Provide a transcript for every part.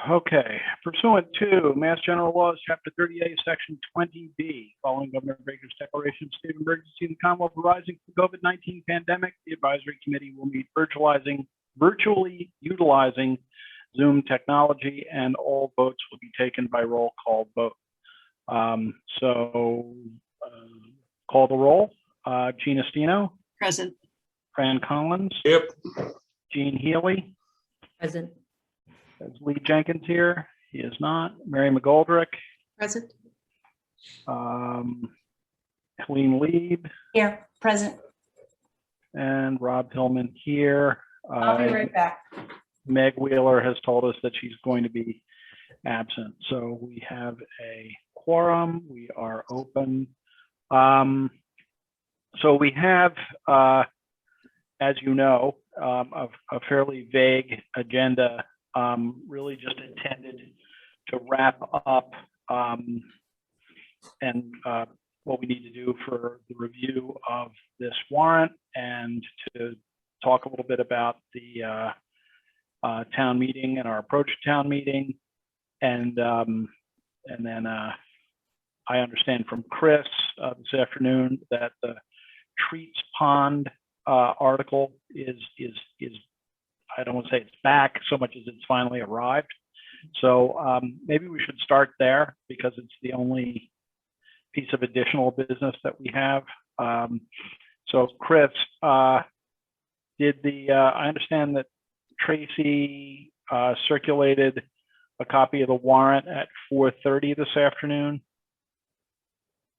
Okay, pursuant to Mass General Laws, Chapter 38, Section 20B, following Governor Baker's declaration of state of emergency in the Commonwealth arising from the COVID-19 pandemic, the advisory committee will meet virtually utilizing Zoom technology, and all votes will be taken by roll call vote. Call the roll. Gina Stino. Present. Fran Collins. Yep. Jean Healy. Present. Is Lee Jenkins here? He is not. Mary McGoldrick. Present. Helene Lieb. Here. Present. And Rob Hillman here. I'll be right back. Meg Wheeler has told us that she's going to be absent. So we have a quorum. We are open. So we have, as you know, a fairly vague agenda, really just intended to wrap up and what we need to do for the review of this warrant, and to talk a little bit about the town meeting and our approach to town meeting. And then I understand from Chris this afternoon that the Treats Pond article is I don't want to say it's back so much as it's finally arrived. So maybe we should start there, because it's the only piece of additional business that we have. So Chris, I understand that Tracy circulated a copy of the warrant at 4:30 this afternoon.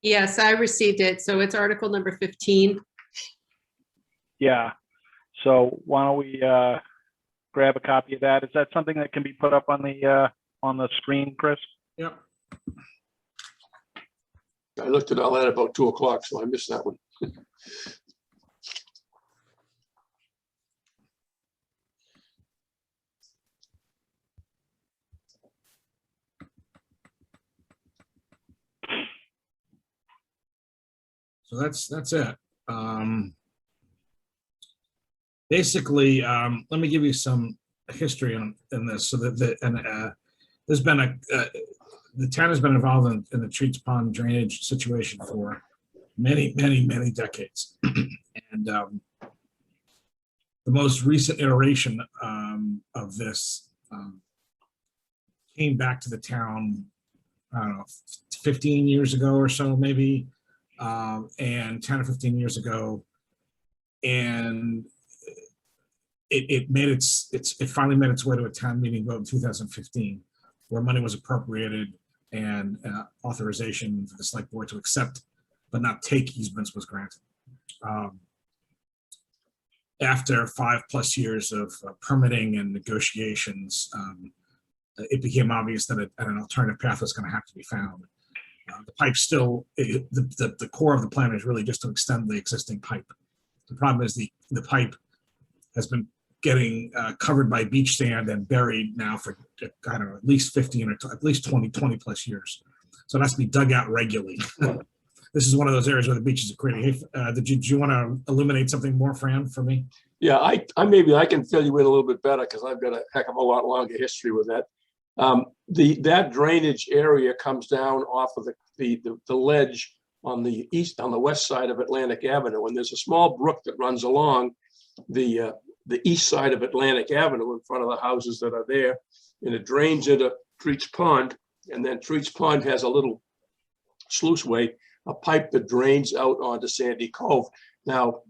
Yes, I received it. So it's article number 15. Yeah. So why don't we grab a copy of that? Is that something that can be put up on the screen, Chris? Yep. I looked at all that about 2 o'clock, so I missed that one. So that's it. Basically, let me give you some history on this. So that there's been the town has been involved in the Treats Pond drainage situation for many decades, and the most recent iteration of this came back to the town, I don't know, 15 years ago or so, maybe. And 10 or 15 years ago, and it finally made its way to a town meeting vote in 2015, where money was appropriated and authorization for the select board to accept but not take easements was granted. After 5+ years of permitting and negotiations, it became obvious that an alternative path was going to have to be found. The pipe still, the core of the plan is really just to extend the existing pipe. The problem is the pipe has been getting covered by beach sand and buried now for, I don't know, at least 15 or at least 20+ years. So it has to be dug out regularly. This is one of those areas where the beaches are creating. Did you want to illuminate something more, Fran, for me? Yeah, I maybe I can fill you in a little bit better, because I've got a heck of a lot longer history with that. That drainage area comes down off of the ledge on the west side of Atlantic Avenue, and there's a small brook that runs along the east side of Atlantic Avenue in front of the houses that are there, and it drains into Treats Pond, and then Treats Pond has a little sluiceway, a pipe that drains out onto Sandy Cove. Now,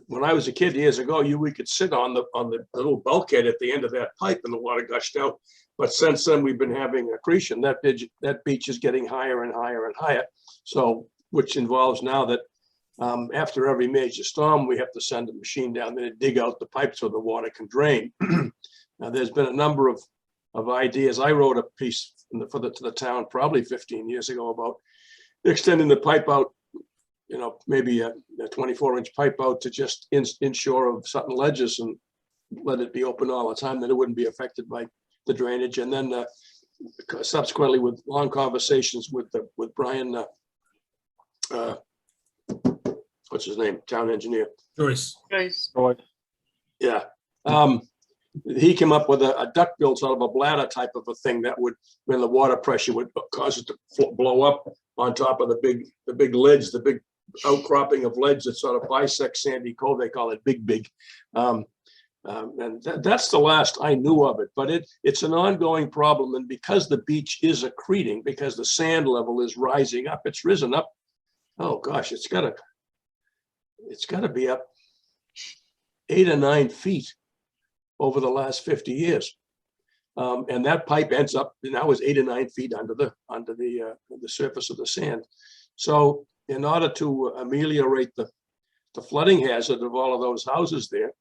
when I was a kid years ago, we could sit on the little bulkhead at the end of that pipe, and the water gushed out. But since then, we've been having accretion. That beach is getting higher and higher and higher. So, which involves now that after every major storm, we have to send a machine down there to dig out the pipe so the water can drain. Now, there's been a number of ideas. I wrote a piece to the town probably 15 years ago about extending the pipe out, maybe a 24-inch pipe out to just inshore of certain ledges and let it be open all the time, that it wouldn't be affected by the drainage. And then subsequently, with long conversations with Brian, what's his name, town engineer, Joyce. Joyce. yeah, he came up with a duct built sort of a bladder type of a thing that would, when the water pressure would cause it to blow up on top of the big ledge, the big outcropping of ledge that sort of bisects Sandy Cove. They call it Big. And that's the last I knew of it, but it's an ongoing problem. And because the beach is accreting, because the sand level is rising up, it's risen up. Oh gosh, it's gotta be up 8 or 9 feet over the last 50 years. And that pipe ends up now is 8 or 9 feet under the surface of the sand. So in order to ameliorate the flooding hazard of all of those houses there,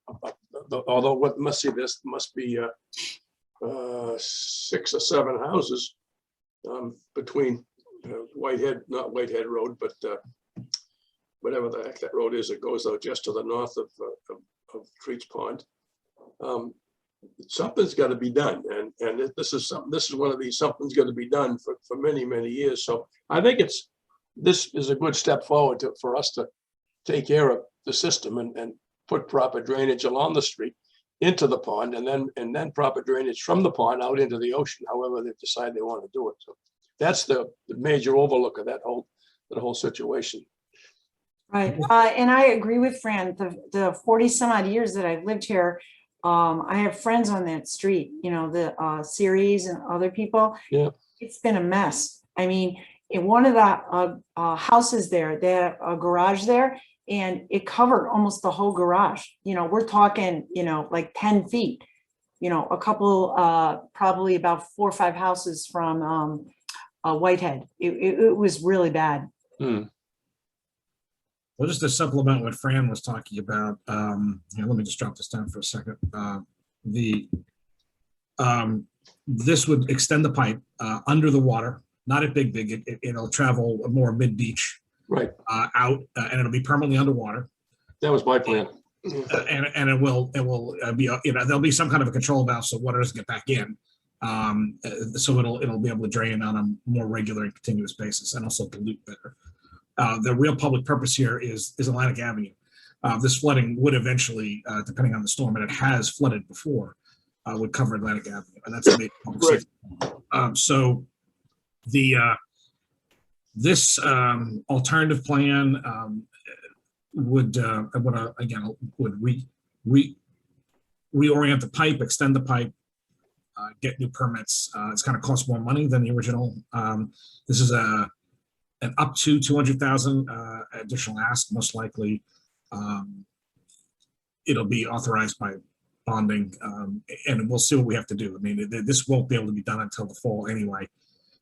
although what must see this must be 6 or 7 houses between not Whitehead Road, but whatever the heck that road is, it goes out just to the north of Treats Pond. Something's got to be done, and this is one of these something's got to be done for many years. So I think this is a good step forward for us to take care of the system and put proper drainage along the street into the pond, and then proper drainage from the pond out into the ocean, however they decide they want to do it. So that's the major overlook of that whole situation. Right. And I agree with Fran, the 40 some odd years that I've lived here, I have friends on that street, the series and other people. Yeah. It's been a mess. I mean, in one of the houses there, they had a garage there, and it covered almost the whole garage. We're talking, like 10 feet, a couple, probably about 4 or 5 houses from Whitehead. It was really bad. Well, just to supplement what Fran was talking about, let me just drop this down for a second. This would extend the pipe under the water, not at Big. It'll travel more mid-beach, right, out, and it'll be permanently underwater. That was my plan. And it will be, there'll be some kind of a control valve so water doesn't get back in. So it'll be able to drain on a more regular and continuous basis, and also dilute better. The real public purpose here is Atlantic Avenue. This flooding would eventually, depending on the storm, and it has flooded before, would cover Atlantic Avenue, and that's a major public safety. So this alternative plan would reorient the pipe, extend the pipe, get new permits. It's going to cost more money than the original. This is an up to 200,000 additional ask, most likely. It'll be authorized by bonding, and we'll see what we have to do. I mean, this won't be able to be done until the fall anyway,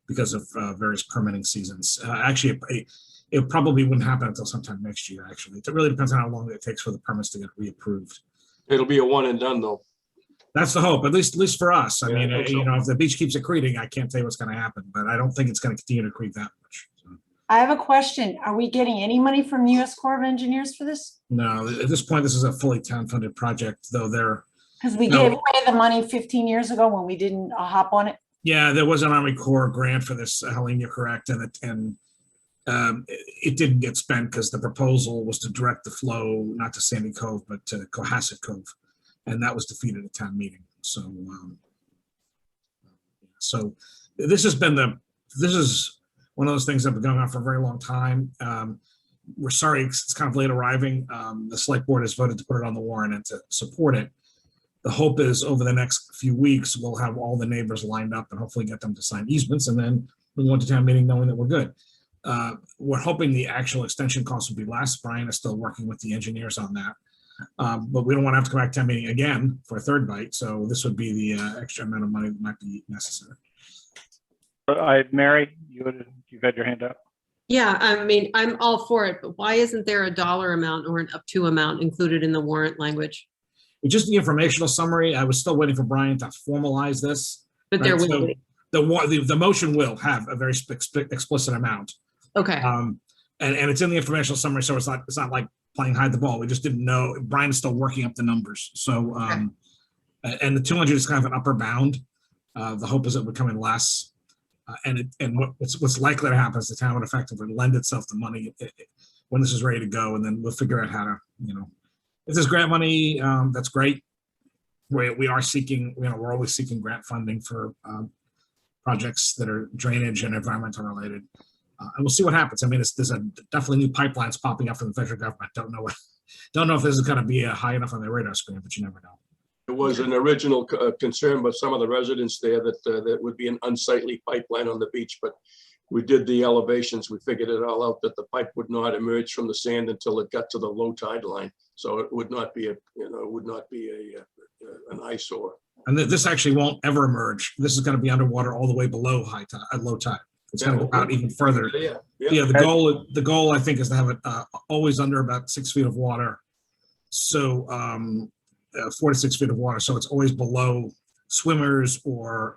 because of various permitting seasons. Actually, it probably wouldn't happen until sometime next year, actually. It really depends on how long it takes for the permits to get reapproved. It'll be a one and done, though. That's the hope, at least for us. I Yeah, mean, I think so. if the beach keeps accreting, I can't tell you what's going to happen, but I don't think it's going to continue to accrete that much. So, I have a question. Are we getting any money from US Corps of Engineers for this? no, at this point, this is a fully town-funded project, though there, Because we No. gave away the money 15 years ago when we didn't hop on it. yeah, there was an Army Corps grant for this, Helene, you're correct, and it didn't get spent because the proposal was to direct the flow, not to Sandy Cove, but to Cohasset Cove, and that was defeated at town meeting. So this is one of those things that have been going on for a very long time. We're sorry it's kind of late arriving. The select board has voted to put it on the warrant and to support it. The hope is over the next few weeks, we'll have all the neighbors lined up and hopefully get them to sign easements, and then we'll go into town meeting knowing that we're good. We're hoping the actual extension cost will be less. Brian is still working with the engineers on that. But we don't want to have to come back to town meeting again for a third bite. So this would be the extra amount of money that might be necessary. Mary, you've had your hand up. Yeah, I mean, I'm all for it, but why isn't there a dollar amount or an up to amount included in the warrant language? Just the informational summary. I was still waiting for Brian to formalize this. But there Right, will so be. the motion will have a very explicit amount. Okay, And it's in the informational summary, so it's not like playing hide the ball. We just didn't know. Brian is still working up the numbers. So and the 200 is kind of an upper bound. The hope is it would come in less. And what's likely to happen is the town would effectively lend itself the money when this is ready to go, and then we'll figure out how to, if there's grant money, that's great. we are seeking, we're always seeking grant funding for projects that are drainage and environmental related. And we'll see what happens. I mean, there's definitely new pipelines popping up from the federal government. Don't know if this is going to be high enough on their radar screen, but you never know. There was an original concern by some of the residents there that that would be an unsightly pipeline on the beach, but we did the elevations. We figured it all out that the pipe would not emerge from the sand until it got to the low tide line. So it would not be an eyesore. And this actually won't ever emerge. This is going to be underwater all the way below high tide, at low tide. It's going to go out even further. Yeah. Yeah, the goal I think is to have it always under about 6 feet of water. So 4 to 6 feet of water. So it's always below swimmers or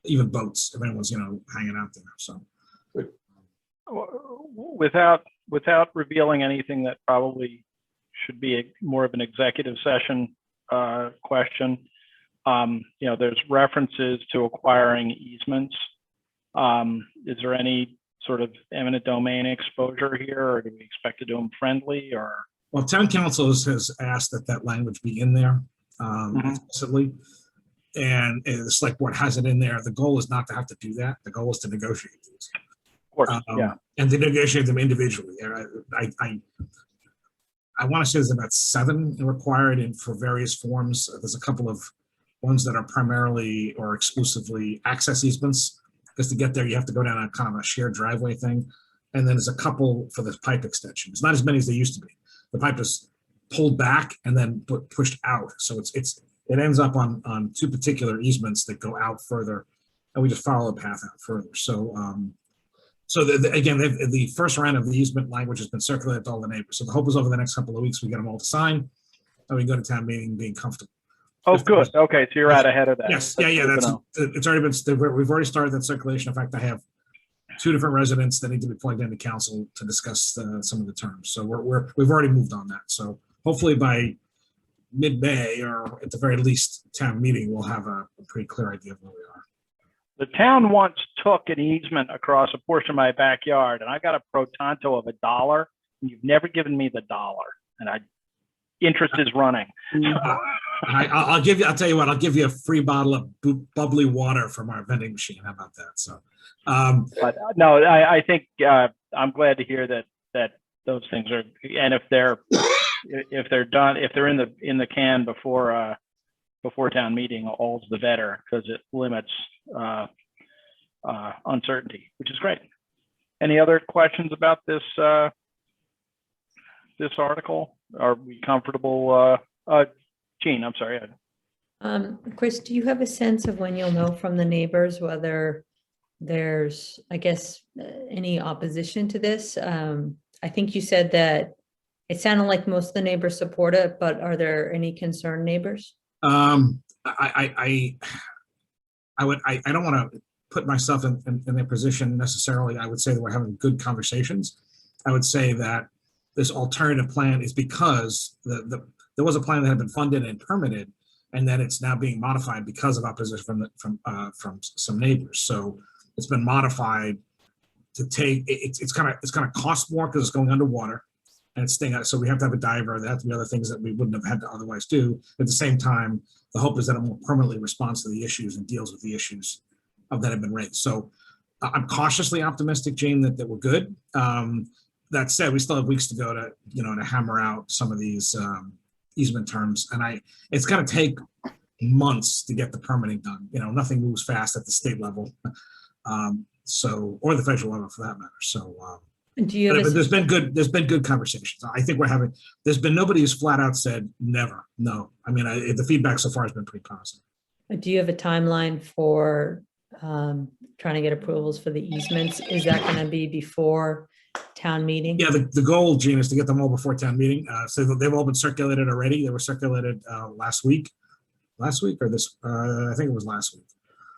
even boats if anyone's hanging out there. So without revealing anything that probably should be more of an executive session question, there's references to acquiring easements. Is there any sort of eminent domain exposure here, or do we expect to do them friendly, or? Well, town council has asked that language be in there explicitly, and the select board has it in there. The goal is not to have to do that. The goal is to negotiate these. Of course, yeah. And to negotiate them individually. I want to say there's about 7 required for various forms. There's a couple of ones that are primarily or exclusively access easements, because to get there, you have to go down a kind of a shared driveway thing. And then there's a couple for the pipe extension. It's not as many as they used to be. The pipe is pulled back and then pushed out. So it ends up on 2 particular easements that go out further, and we just follow the path out further. So again, the first round of the easement language has been circulated to all the neighbors. So the hope is over the next couple of weeks, we get them all to sign, and we go to town meeting being comfortable. Oh, good. Okay, so you're out ahead of that. Yes, it's already been, we've already started that circulation. In fact, I have 2 different residents that need to be plugged into council to discuss some of the terms. So we've already moved on that. So hopefully by mid-May, or at the very least town meeting, we'll have a pretty clear idea of where we are. The town once took an easement across a portion of my backyard, and I got a pro tanto of $1, and you've never given me the $1, and interest is running. I'll tell you what, I'll give you a free bottle of bubbly water from our vending machine. How about that? So, but no, I think I'm glad to hear that those things are, and if they're done, if they're in the can before town meeting, all's the better, because it limits uncertainty, which is great. Any other questions about this this article? Are we comfortable? Jean, I'm sorry. Chris, do you have a sense of when you'll know from the neighbors whether there's, I guess, any opposition to this? I think you said that it sounded like most of the neighbors support it, but are there any concerned neighbors? I don't want to put myself in their position necessarily. I would say that we're having good conversations. I would say that this alternative plan is because there was a plan that had been funded and permitted, and then it's now being modified because of opposition from some neighbors. So it's been modified to take. It's gonna cost more because it's going underwater, and it's staying out. So we have to have a diver. There have to be other things that we wouldn't have had to otherwise do. At the same time, the hope is that it more permanently responds to the issues and deals with the issues that have been raised. So I'm cautiously optimistic, Jane, that we're good. That said, we still have weeks to go to hammer out some of these easement terms, and it's going to take months to get the permitting done. Nothing moves fast at the state level, or the federal level for that matter. So, do you have there's been good conversations. I think there's been nobody who's flat out said never. No, I mean, the feedback so far has been pretty positive. Do you have a timeline for trying to get approvals for the easements? Is that going to be before town meeting? Yeah, the goal, Gene, is to get them all before town meeting. So they've all been circulated already. They were circulated last week or this, I think it was last week.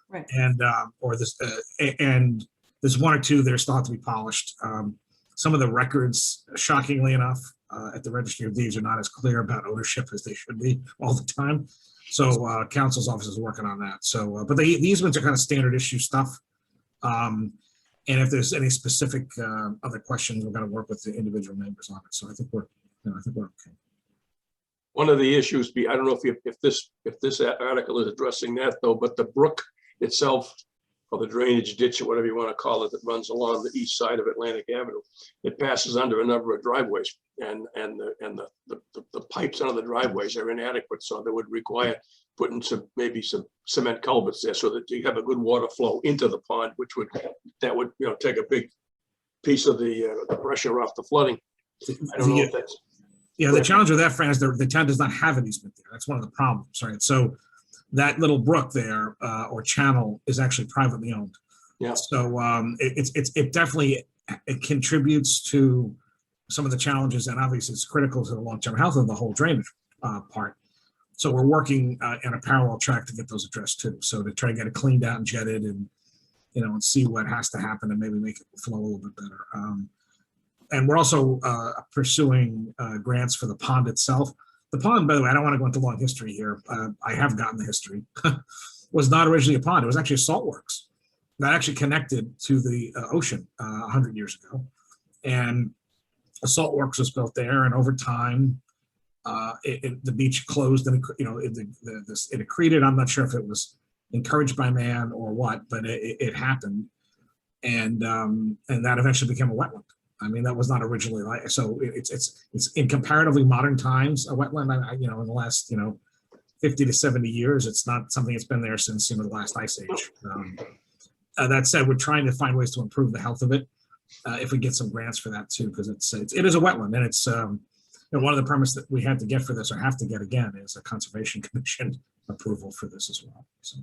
Right. And and there's 1 or 2 that are still have to be polished. Some of the records, shockingly enough, at the Registry of Deeds are not as clear about ownership as they should be all the time. So council's office is working on that. So, but the easements are kind of standard issue stuff. And if there's any specific other questions, we're going to work with the individual neighbors on it. So I think we're okay. One of the issues I don't know if this article is addressing that though, but the brook itself, or the drainage ditch or whatever you want to call it, that runs along the east side of Atlantic Avenue, it passes under a number of driveways, and the pipes under the driveways are inadequate, so they would require putting maybe some cement culverts there so that you have a good water flow into the pond, that would take a big piece of the pressure off the flooding. I don't know if that's. Yeah, the challenge with that, Fran, is the town does not have an easement there. That's one of the problems, right? So that little brook there, or channel, is actually privately owned. Yeah. So it definitely it contributes to some of the challenges, and obviously it's critical to the long-term health of the whole drainage part. So we're working in a parallel track to get those addressed too. So to try to get it cleaned out and jetted, and and see what has to happen, and maybe make it flow a little bit better. And we're also pursuing grants for the pond itself. The pond, by the way, I don't want to go into long history here. I have gotten the history. Was not originally a pond. It was actually a salt works that actually connected to the ocean 100 years ago. And a salt works was built there, and over time, the beach closed, and it accreted. I'm not sure if it was encouraged by man or what, but it happened, and that eventually became a wetland. I mean, that was not originally like, so it's in comparatively modern times a wetland. In the last 50 to 70 years, it's not something that's been there since the last ice age. That said, we're trying to find ways to improve the health of it if we get some grants for that too, because it is a wetland, and it's one of the permits that we had to get for this, or have to get again, is a Conservation Commission approval for this as well. So.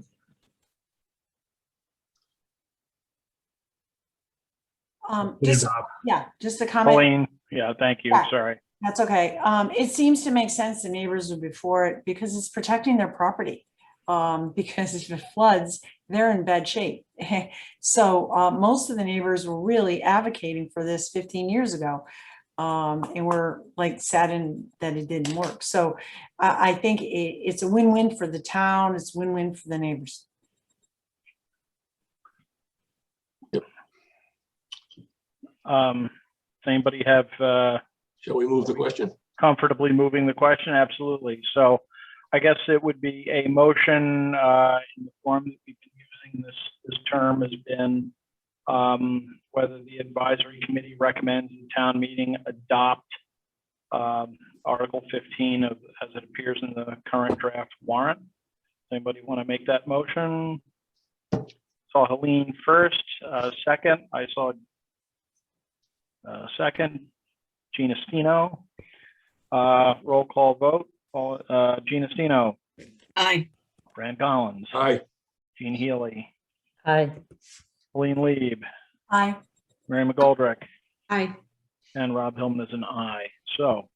Just a comment. Pauline, yeah, thank you. Yeah. Sorry. That's okay. It seems to make sense the neighbors would be for it because it's protecting their property. Because if it floods, they're in bad shape. So most of the neighbors were really advocating for this 15 years ago. And we're like saddened that it didn't work. So I think it's a win-win for the town. It's a win-win for the neighbors. Does anybody have Shall we move the question? comfortably moving the question? Absolutely. So I guess it would be a motion in the form that we've been using this term has been whether the advisory committee recommends the town meeting adopt Article 15 as it appears in the current draft warrant. Anybody want to make that motion? Saw Helene first. Second, I saw second, Gina Stino. Roll call vote. Gina Stino. Aye. Fran Collins. Aye. Jean Healy. Aye. Helene Lieb. Aye. Mary McGoldrick. Aye. And Rob Hillman is an aye. So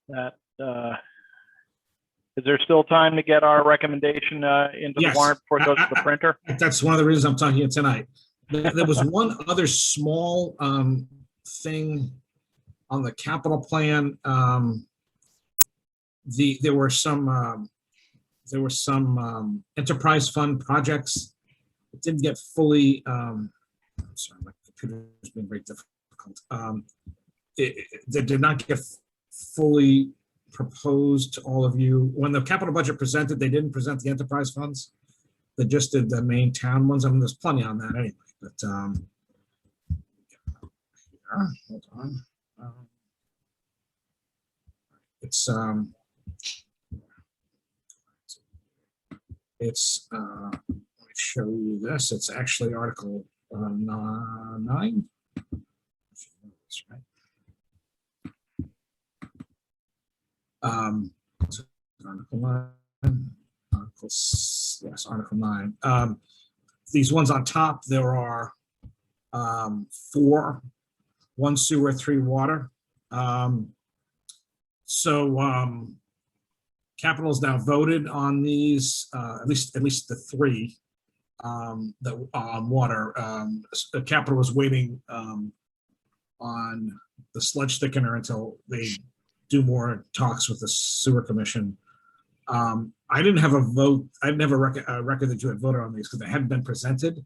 that is there still time to get our recommendation into Yes. the warrant before it goes to the printer? That's one of the reasons I'm talking here tonight. There was one other small thing on the capital plan. There were some enterprise fund projects that didn't get fully. Sorry, my computer's been very difficult. They did not get fully proposed to all of you. When the capital budget presented, they didn't present the enterprise funds. They just did the main town ones. I mean, there's plenty on that anyway, but hold on. It's let me show you this. It's actually Article 9. That's right. Article 9. Yes, Article 9. These ones on top, there are 4, 1 sewer, 3 water. Capital's now voted on these, at least the 3 that on water. Capital was waiting on the sludge thickener until they do more talks with the sewer commission. I didn't have a vote. I've never record that you had voted on these because they hadn't been presented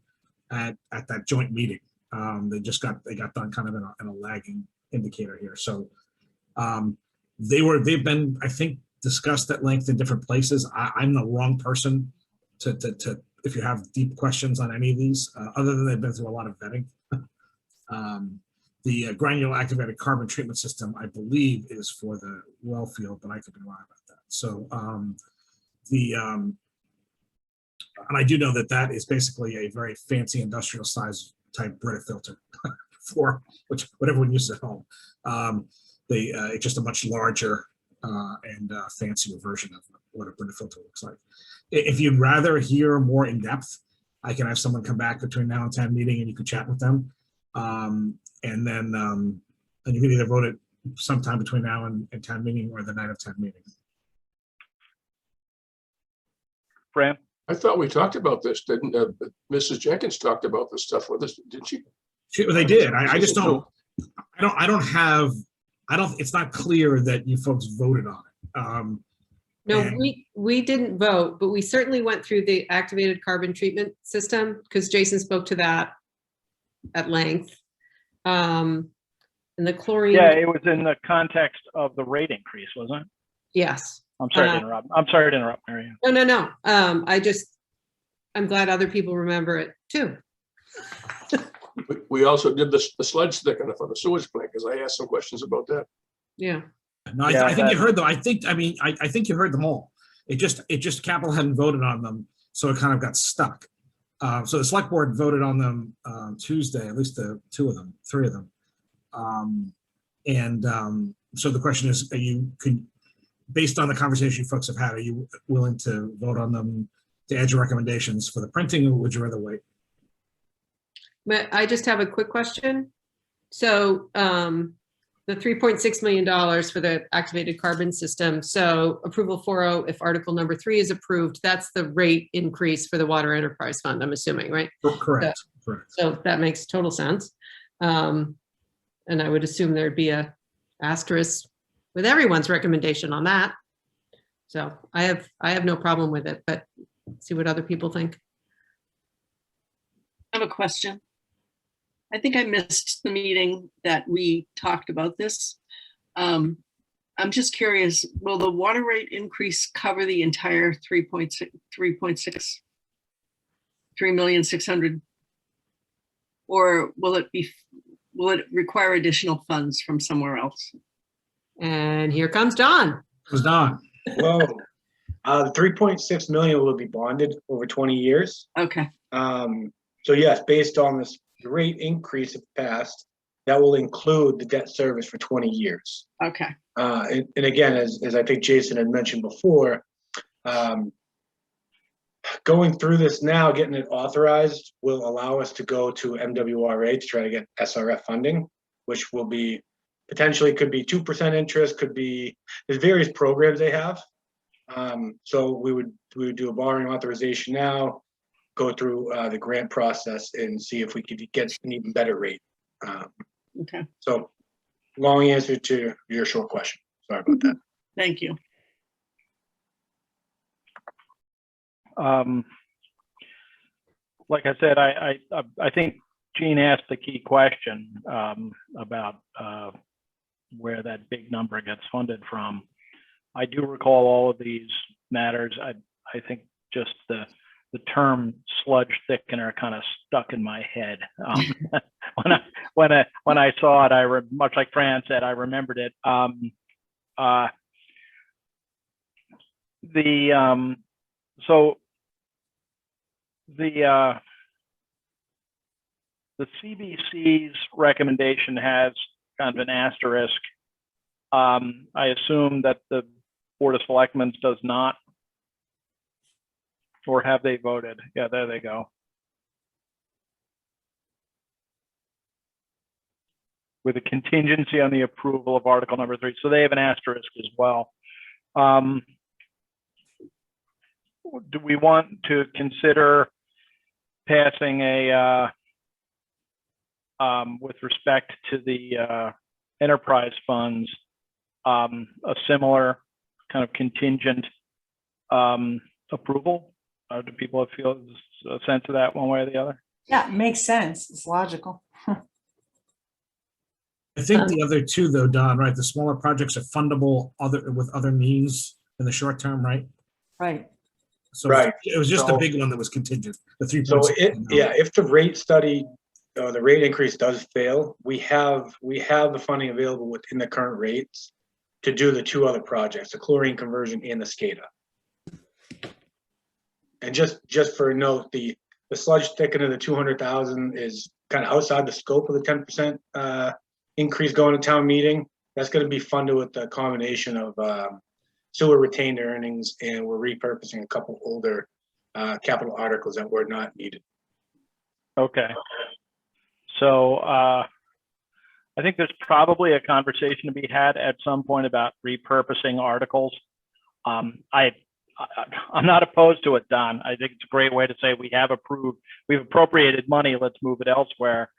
at that joint meeting. They got done kind of in a lagging indicator here. So they've been, I think, discussed at length in different places. I'm the wrong person to if you have deep questions on any of these, other than they've been through a lot of vetting. The granular activated carbon treatment system, I believe, is for the well field, but I could be wrong about that. So and I do know that that is basically a very fancy industrial size type Brita filter for whatever one uses at home. It's just a much larger and fancier version of what a Brita filter looks like. If you'd rather hear more in depth, I can have someone come back between now and town meeting and you can chat with them. And then you can either vote it sometime between now and town meeting or the night of town meeting. Fran? I thought we talked about this, didn't Mrs. Jenkins talked about this stuff with us, didn't she? Well, they did. I just don't. It's not clear that you folks voted on it. No, And- we didn't vote, but we certainly went through the activated carbon treatment system because Jason spoke to that at length. And the chlorine. Yeah, it was in the context of the rate increase, wasn't it? Yes. I'm sorry to interrupt. I'm sorry to interrupt, Mary Ann. No. I'm glad other people remember it too. We also did the sludge thickener for the sewage plant, because I asked some questions about that. Yeah. No, I think you heard them. I think you heard them all. It just capital hadn't voted on them, so it kind of got stuck. So the select board voted on them Tuesday, at least the three of them. So the question is, based on the conversation you folks have had, are you willing to vote on them to add your recommendations for the printing, or would you rather wait? But I just have a quick question. So the $3.6 million for the activated carbon system. So approval 4.0, if article number 3 is approved, that's the rate increase for the water enterprise fund, I'm assuming, right? Correct. So that makes total sense. And I would assume there'd be a asterisk with everyone's recommendation on that. So I have no problem with it, but see what other people think. I have a question. I think I missed the meeting that we talked about this. I'm just curious, will the water rate increase cover the entire 3,600,000, or will it require additional funds from somewhere else? And here comes John. It was Don. Well, the 3.6 million will be bonded over 20 years. Okay, So yes, based on this rate increase if passed, that will include the debt service for 20 years. okay, And again, as I think Jason had mentioned before, going through this now, getting it authorized will allow us to go to MWRA to try to get SRF funding, which will be potentially could be 2% interest, could be, there's various programs they have. So we would do a borrowing authorization now, go through the grant process and see if we could get an even better rate. okay. So long answer to your short question. Sorry about that. Thank you. Like I said, I think Gene asked the key question about where that big number gets funded from. I do recall all of these matters. I think just the term sludge thickener kind of stuck in my head. When I saw it, much like Fran said, I remembered it. The CBC's recommendation has kind of an asterisk. I assume that the Board of Selectmen does not. Or have they voted? Yeah, there they go. With a contingency on the approval of article number 3. So they have an asterisk as well. Do we want to consider passing a, with respect to the enterprise funds, a similar kind of contingent approval? Do people feel a sense of that one way or the other? Yeah, it makes sense. It's logical. I think the other two, though, Don, right? The smaller projects are fundable with other means in the short term, right? Right. So Right. it was just a So- big one that was contingent, the So 3.6. if the rate study, the rate increase does fail, we have the funding available within the current rates to do the two other projects, the chlorine conversion and the SCADA. And just for a note, the sludge thickener, the 200,000 is kind of outside the scope of the 10% increase going to town meeting. That's going to be funded with the combination of sewer retained earnings, and we're repurposing a couple older capital articles that were not needed. Okay. So I think there's probably a conversation to be had at some point about repurposing articles. I'm not opposed to it, Don. I think it's a great way to say we've appropriated money, let's move it elsewhere.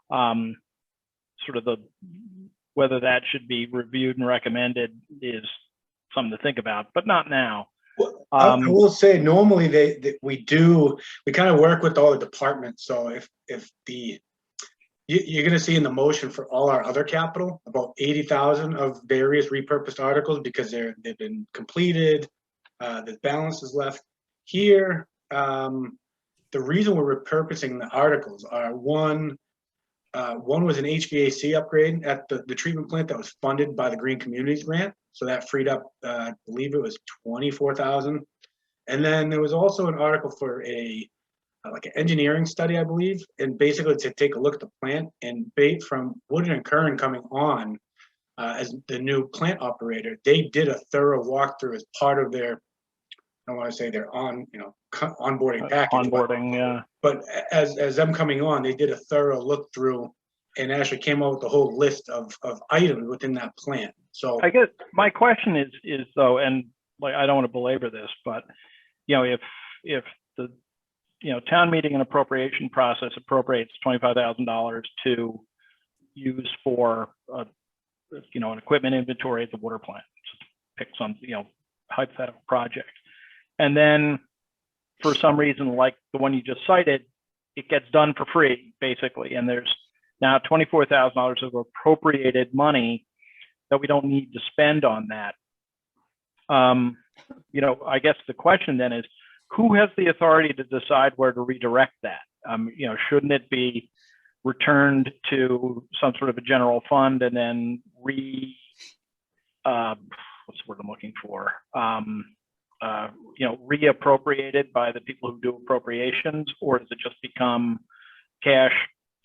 Sort of whether that should be reviewed and recommended is something to think about, but not now. Well, I will say normally we kind of work with all the departments. So if you're going to see in the motion for all our other capital about 80,000 of various repurposed articles because they've been completed. The balance is left here. The reason we're repurposing the articles are one was an HVAC upgrade at the treatment plant that was funded by the Green Communities Grant. So that freed up, I believe it was 24,000. And then there was also an article for like an engineering study, I believe, and basically to take a look at the plant. And from Woodard and Kern coming on as the new plant operator, they did a thorough walkthrough as part of their, I don't want to say their onboarding package. Onboarding, yeah. But as them coming on, they did a thorough look through and actually came out with the whole list of items within that plan. So I guess my question is though, and like I don't want to belabor this, but if the town meeting and appropriation process appropriates $25,000 to use for an equipment inventory at the water plant, just pick some hypothetical project, and then for some reason like the one you just cited, it gets done for free basically, and there's now $24,000 of appropriated money that we don't need to spend on that. I guess the question then is, who has the authority to decide where to redirect that? Shouldn't it be returned to some sort of a general fund and then what's the word I'm looking for? Reappropriated by the people who do appropriations, or does it just become cash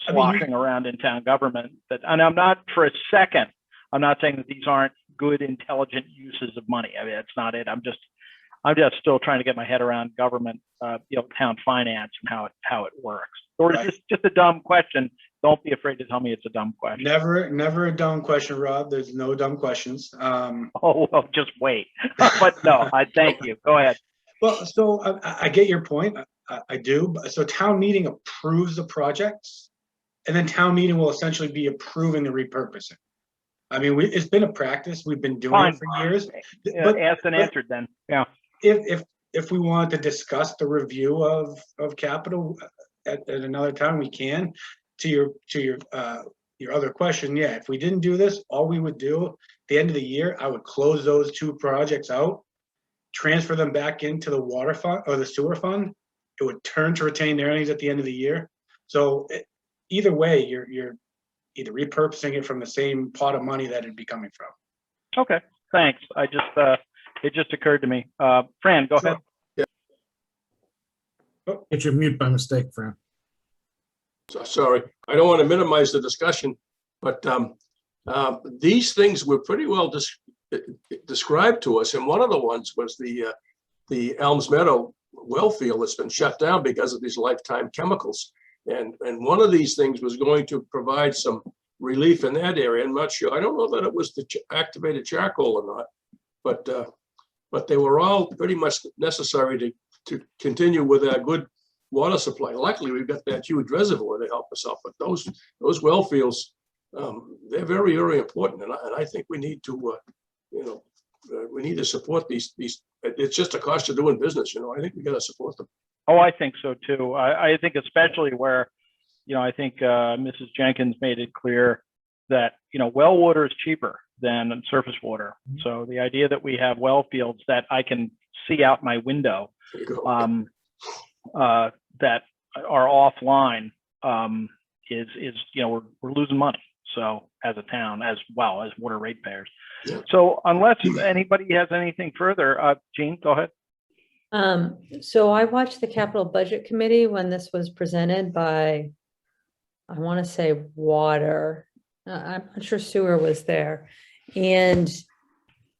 sloshing around in town government? And I'm not for a second, I'm not saying that these aren't good, intelligent uses of money. I mean, that's not it. I'm just still trying to get my head around government, town finance and how it works. Or is this just a dumb question? Don't be afraid to tell me it's a dumb question. never a dumb question, Rob. There's no dumb questions. Oh, well, just wait. But no, I thank you. Go ahead. Well, so I get your point. I do. So town meeting approves the projects, and then town meeting will essentially be approving the repurposing. I mean, it's been a practice. We've been doing it for years. But Asked and answered then. Yeah. If we want to discuss the review of capital at another time, we can. To your other question, yeah, if we didn't do this, all we would do at the end of the year, I would close those two projects out, transfer them back into the water fund or the sewer fund. It would turn to retained earnings at the end of the year. So either way, you're either repurposing it from the same pot of money that it'd be coming from. Okay, thanks. It just occurred to me. Fran, go ahead. Hit your mute by mistake, Fran. Sorry, I don't want to minimize the discussion, but these things were pretty well described to us. And one of the ones was the Elms Meadow well field that's been shut down because of these lifetime chemicals. And one of these things was going to provide some relief in that area. I'm not sure. I don't know that it was the activated charcoal or not, but they were all pretty much necessary to continue with a good water supply. Luckily, we've got that huge reservoir to help us out. But those well fields, they're very, very important, and I think we need to, we need to support these. It's just a cost of doing business. I think we got to support them. Oh, I think so too. I think especially where, I think Mrs. Jenkins made it clear that well water is cheaper than surface water. So the idea that we have well fields that I can see out my window There you go. that are offline is we're losing money. So as a town, as well as water ratepayers. Yeah. So unless anybody has anything further, Jean, go ahead. So I watched the capital budget committee when this was presented by, I want to say water. I'm not sure sewer was there. And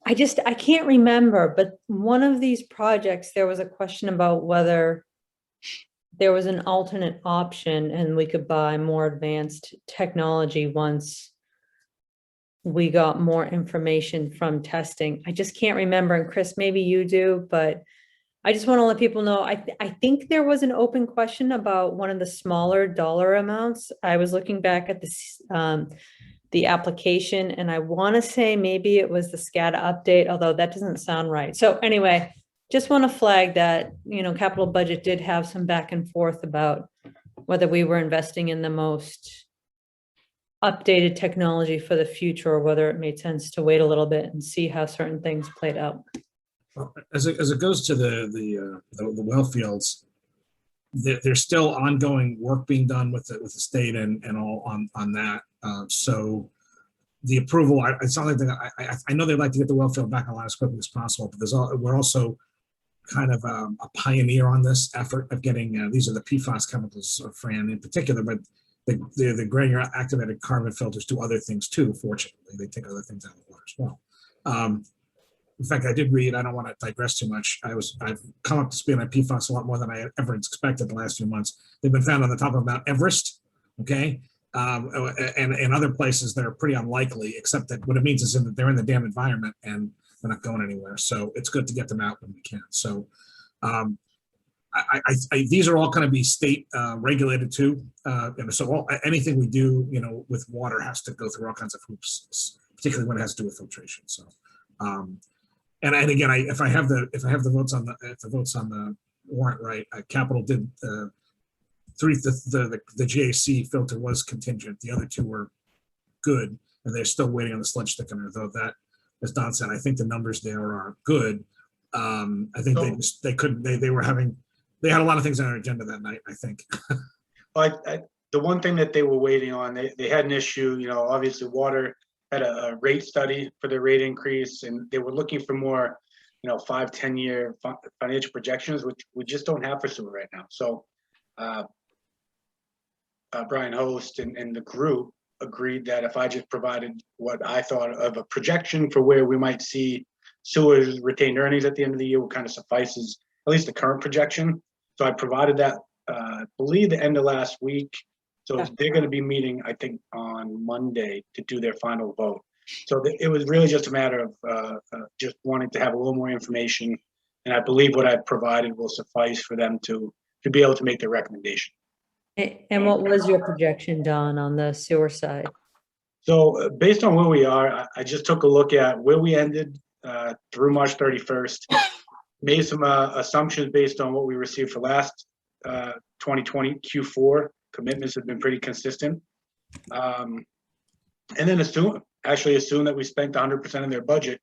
I can't remember, but one of these projects, there was a question about whether there was an alternate option and we could buy more advanced technology once we got more information from testing. I just can't remember. And Chris, maybe you do, but I just want to let people know, I think there was an open question about one of the smaller dollar amounts. I was looking back at the application, and I want to say maybe it was the SCADA update, although that doesn't sound right. So anyway, just want to flag that, capital budget did have some back and forth about whether we were investing in the most updated technology for the future, or whether it made sense to wait a little bit and see how certain things played out. Well, as it goes to the well fields, there's still ongoing work being done with the state and all on that. So the approval, it's not like I know they'd like to get the well field back online as quickly as possible, but we're also kind of a pioneer on this effort of getting these are the PFAS chemicals, Fran, in particular, but the granular activated carbon filters do other things too. Fortunately, they take other things out of the water as well. In fact, I did read, I don't want to digress too much. I've come up to speed on PFAS a lot more than I ever expected the last few months. They've been found on the top of Mount Everest, okay? And other places that are pretty unlikely, except that what it means is that they're in the damn environment and they're not going anywhere. So it's good to get them out when we can. So these are all going to be state regulated too. And so anything we do, with water has to go through all kinds of hoops, particularly when it has to do with filtration. So, and again, if I have the votes on the warrant right, Capital did the GAC filter was contingent. The other two were good, and they're still waiting on the sludge thickener. Though that, as Don said, I think the numbers there are good. I think they had a lot of things on their agenda that night, I think. The one thing that they were waiting on, they had an issue, obviously water had a rate study for their rate increase, and they were looking for more, 5-10 year financial projections, which we just don't have for sewer right now. So Brian Host and the group agreed that if I just provided what I thought of a projection for where we might see sewers retained earnings at the end of the year, what kind of suffices at least the current projection. So I provided that, I believe the end of last week. So they're going to be meeting, I think, on Monday to do their final vote. So it was really just a matter of just wanting to have a little more information. And I believe what I've provided will suffice for them to be able to make their recommendation. And what was your projection, Don, on the sewer side? So based on where we are, I just took a look at where we ended through March 31st, made some assumptions based on what we received for last 2020 Q4. Commitments have been pretty consistent. And then assume that we spent 100% of their budget,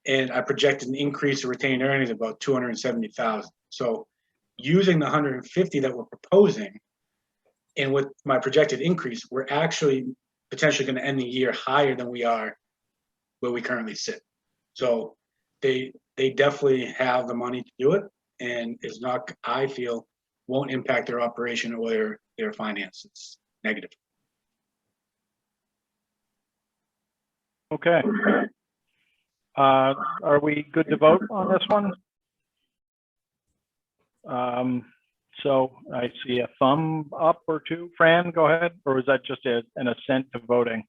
and I projected an increase of retained earnings of about 270,000. So using the 150 that we're proposing, and with my projected increase, we're actually potentially going to end the year higher than we are where we currently sit. So they definitely have the money to do it, and it's not, I feel, won't impact their operation or their finances negative. Okay. Are we good to vote on this one? So I see a thumb up or two. Fran, go ahead. Or was that just an assent to voting?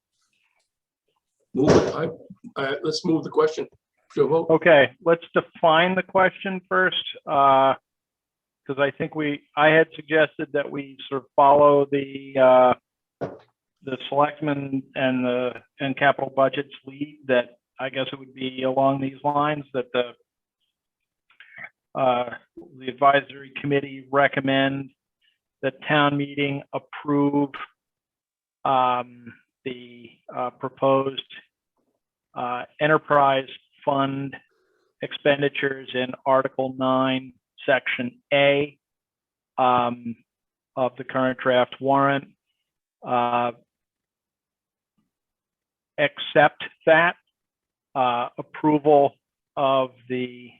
Move it. Let's move the question to a vote. Okay, let's define the question first. Because I think I had suggested that we sort of follow the selectmen and capital budgets lead, that I guess it would be along these lines, that the advisory committee recommend that town meeting approve the proposed enterprise fund expenditures in Article 9, Section A of the current draft warrant. Accept that approval of the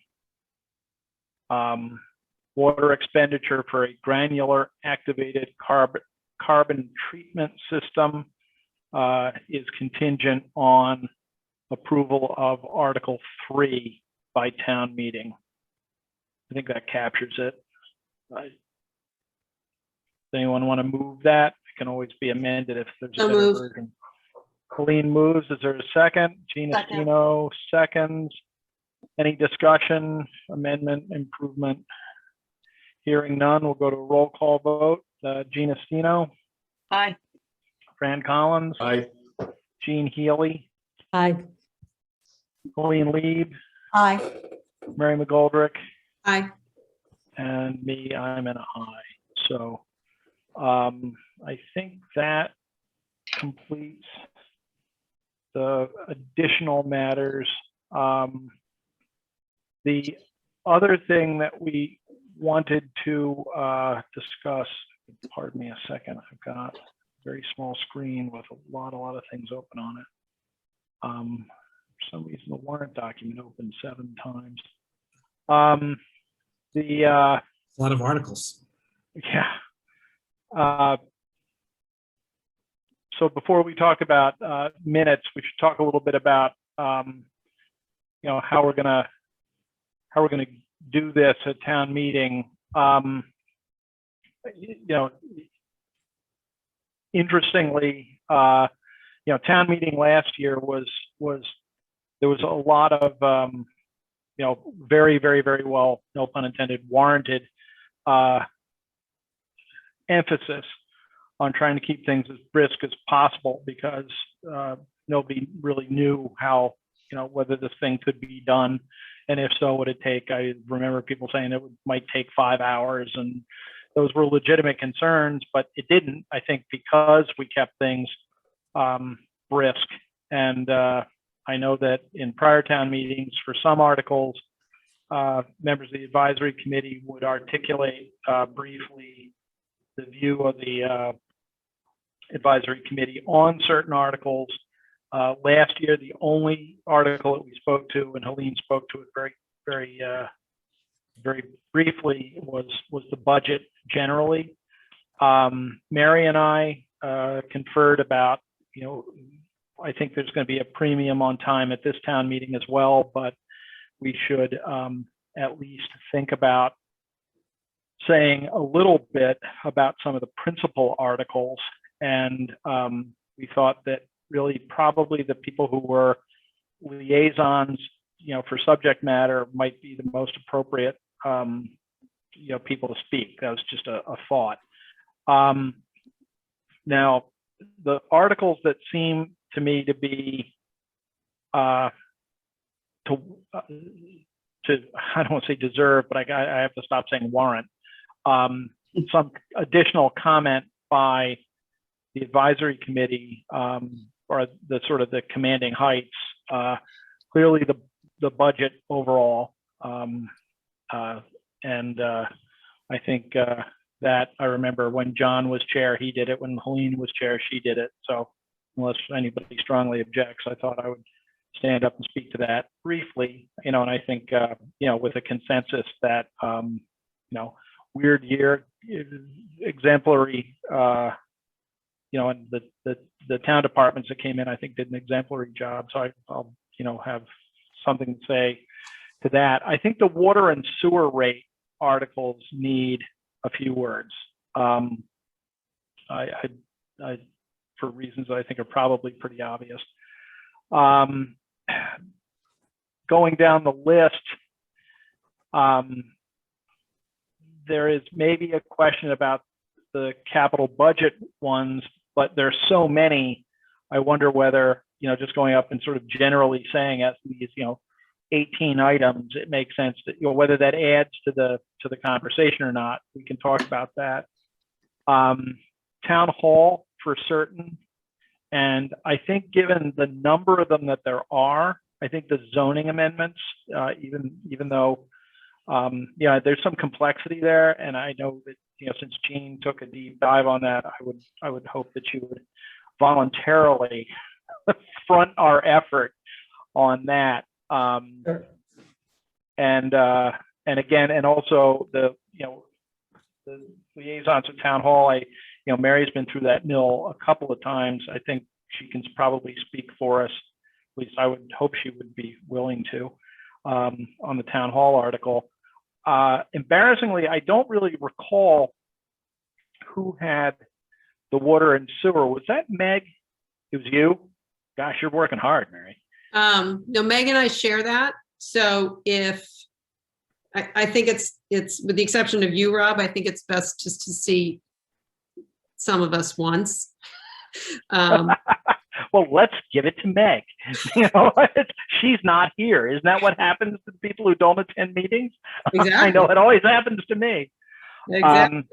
water expenditure for a granular activated carbon treatment system is contingent on approval of Article 3 by town meeting. I think that captures it. Does anyone want to move that? It can always be amended if there's a So better moved. version. Colleen moves. Is there a second? Gina Second. Stino seconds. Any discussion, amendment, improvement? Hearing none, we'll go to a roll call vote. Gina Stino, Aye. Fran Collins, I, Jean Healy, Aye. Colleen Lieb, Aye. Mary McGoldrick, Aye. and me, I'm an aye. So I think that completes the additional matters. The other thing that we wanted to discuss, pardon me a second, I've got a very small screen with a lot of things open on it. For some reason, the warrant document opened 7 times. A lot of articles. Yeah. So before we talk about minutes, we should talk a little bit about how we're gonna do this at town meeting. Interestingly, town meeting last year was there was a lot of very well, no pun intended, warranted emphasis on trying to keep things as brisk as possible, because nobody really knew how, whether this thing could be done, and if so, would it take? I remember people saying it might take 5 hours, and those were legitimate concerns, but it didn't. I think because we kept things brisk, and I know that in prior town meetings, for some articles, members of the advisory committee would articulate briefly the view of the advisory committee on certain articles. Last year, the only article that we spoke to, and Helene spoke to it very briefly, was the budget generally. Mary and I conferred about, I think there's going to be a premium on time at this town meeting as well, but we should at least think about saying a little bit about some of the principal articles. And we thought that really probably the people who were liaisons, for subject matter might be the most appropriate, people to speak. That was just a thought. Now, the articles that seem to me to be I don't want to say deserve, but I have to stop saying warrant, some additional comment by the advisory committee, or the sort of the commanding heights. Clearly the budget overall, and I think that I remember when John was chair, he did it. When Helene was chair, she did it. So unless anybody strongly objects, I thought I would stand up and speak to that briefly, and I think, with a consensus that, weird year, exemplary, and the town departments that came in, I think, did an exemplary job. So I'll, have something to say to that. I think the water and sewer rate articles need a few words. I for reasons that I think are probably pretty obvious. Going down the list, there is maybe a question about the capital budget ones, but there's so many. I wonder whether, just going up and sort of generally saying as these, 18 items, it makes sense that, whether that adds to the conversation or not, we can talk about that. Town hall for certain, And I think given the number of them that there are, I think the zoning amendments, even though, yeah, there's some complexity there. And I know that, since Jean took a deep dive on that, I would hope that she would voluntarily front our effort on that. And again, and also the liaisons at town hall, Mary's been through that mill a couple of times. I think she can probably speak for us. At least I would hope she would be willing to, on the town hall article. Embarrassingly, I don't really recall who had the water and sewer. Was that Meg? It was you? Gosh, you're working hard, Mary. No, Meg and I share that. So if, I think it's with the exception of you, Rob, I think it's best just to see some of us once. Well, let's give it to Meg. She's not here. Isn't that what happens to people who don't attend meetings? Exactly. I know it always happens to me. Exactly.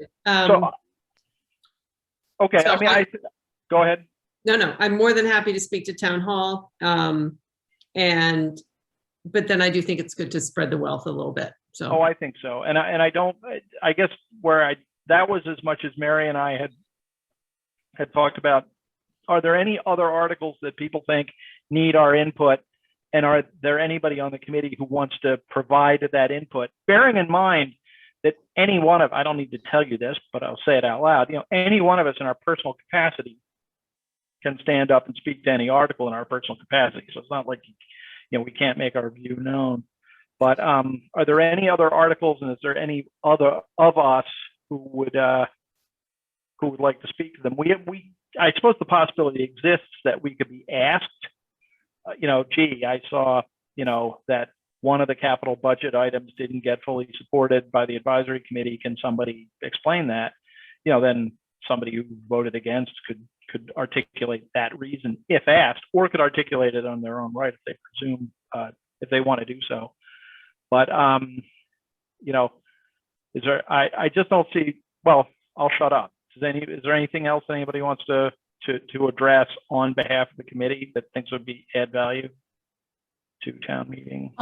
Okay, so go ahead. No, I'm more than happy to speak to town hall. But then I do think it's good to spread the wealth a little bit. So. Oh, I think so. And I guess that was as much as Mary and I had talked about. Are there any other articles that people think need our input? And are there anybody on the committee who wants to provide that input? Bearing in mind that any one of, I don't need to tell you this, but I'll say it out loud, any one of us in our personal capacity can stand up and speak to any article in our personal capacity. So it's not like, we can't make our view known. But are there any other articles, and is there any other of us who would like to speak to them? I suppose the possibility exists that we could be asked, gee, I saw, that one of the capital budget items didn't get fully supported by the advisory committee. Can somebody explain that? Then somebody who voted against could articulate that reason if asked, or could articulate it on their own right if they presume, if they want to do so. But, is there, I just don't see, well, I'll shut up. Is there anything else anybody wants to address on behalf of the committee that thinks would add value to town meeting?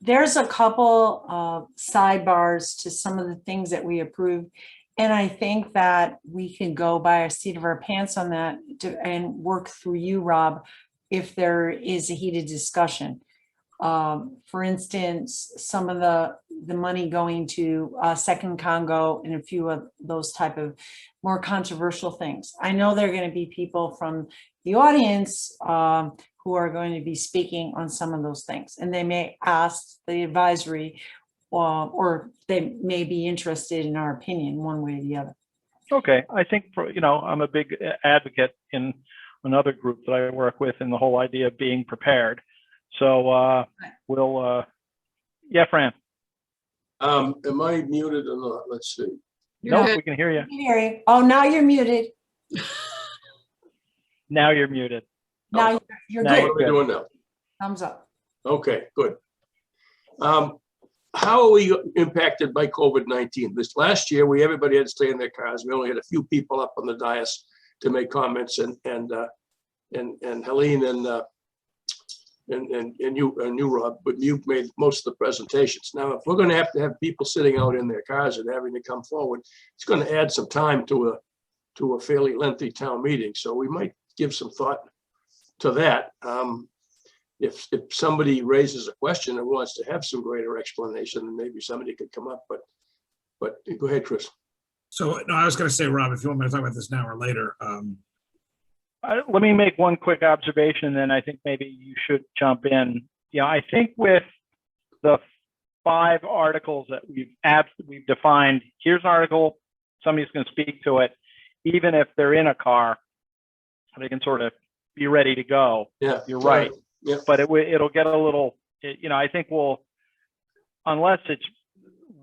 There's a couple of sidebars to some of the things that we approved. And I think that we can go by a seat of our pants on that and work through you, Rob, if there is a heated discussion. For instance, some of the money going to Second Congo and a few of those type of more controversial things. I know there are going to be people from the audience who are going to be speaking on some of those things, and they may ask the advisory or they may be interested in our opinion one way or the other. Okay, I think I'm a big advocate in another group that I work with in the whole idea of being prepared. So yeah, Fran. Am I muted or not? Let's see. No, good. we can hear you. I can hear you. Oh, now you're muted. Now you're muted. Now you're Now good. What are we doing now? Thumbs up. Okay, good. How are we impacted by COVID-19? This last year, everybody had to stay in their cars. We only had a few people up on the dais to make comments, and Helene and you, Rob, but you've made most of the presentations. Now, if we're going to have people sitting out in their cars and having to come forward, it's going to add some time to a fairly lengthy town meeting. So we might give some thought to that. If somebody raises a question and wants to have some greater explanation, then maybe somebody could come up. But go ahead, Chris. So no, I was going to say, Rob, if you want me to talk about this now or later. Let me make one quick observation, then I think maybe you should jump in. I think with the 5 articles that we've defined, here's an article, somebody's going to speak to it, even if they're in a car, they can sort of be ready to go. Yeah, you're right. Yeah. But it'll get a little, I think unless it's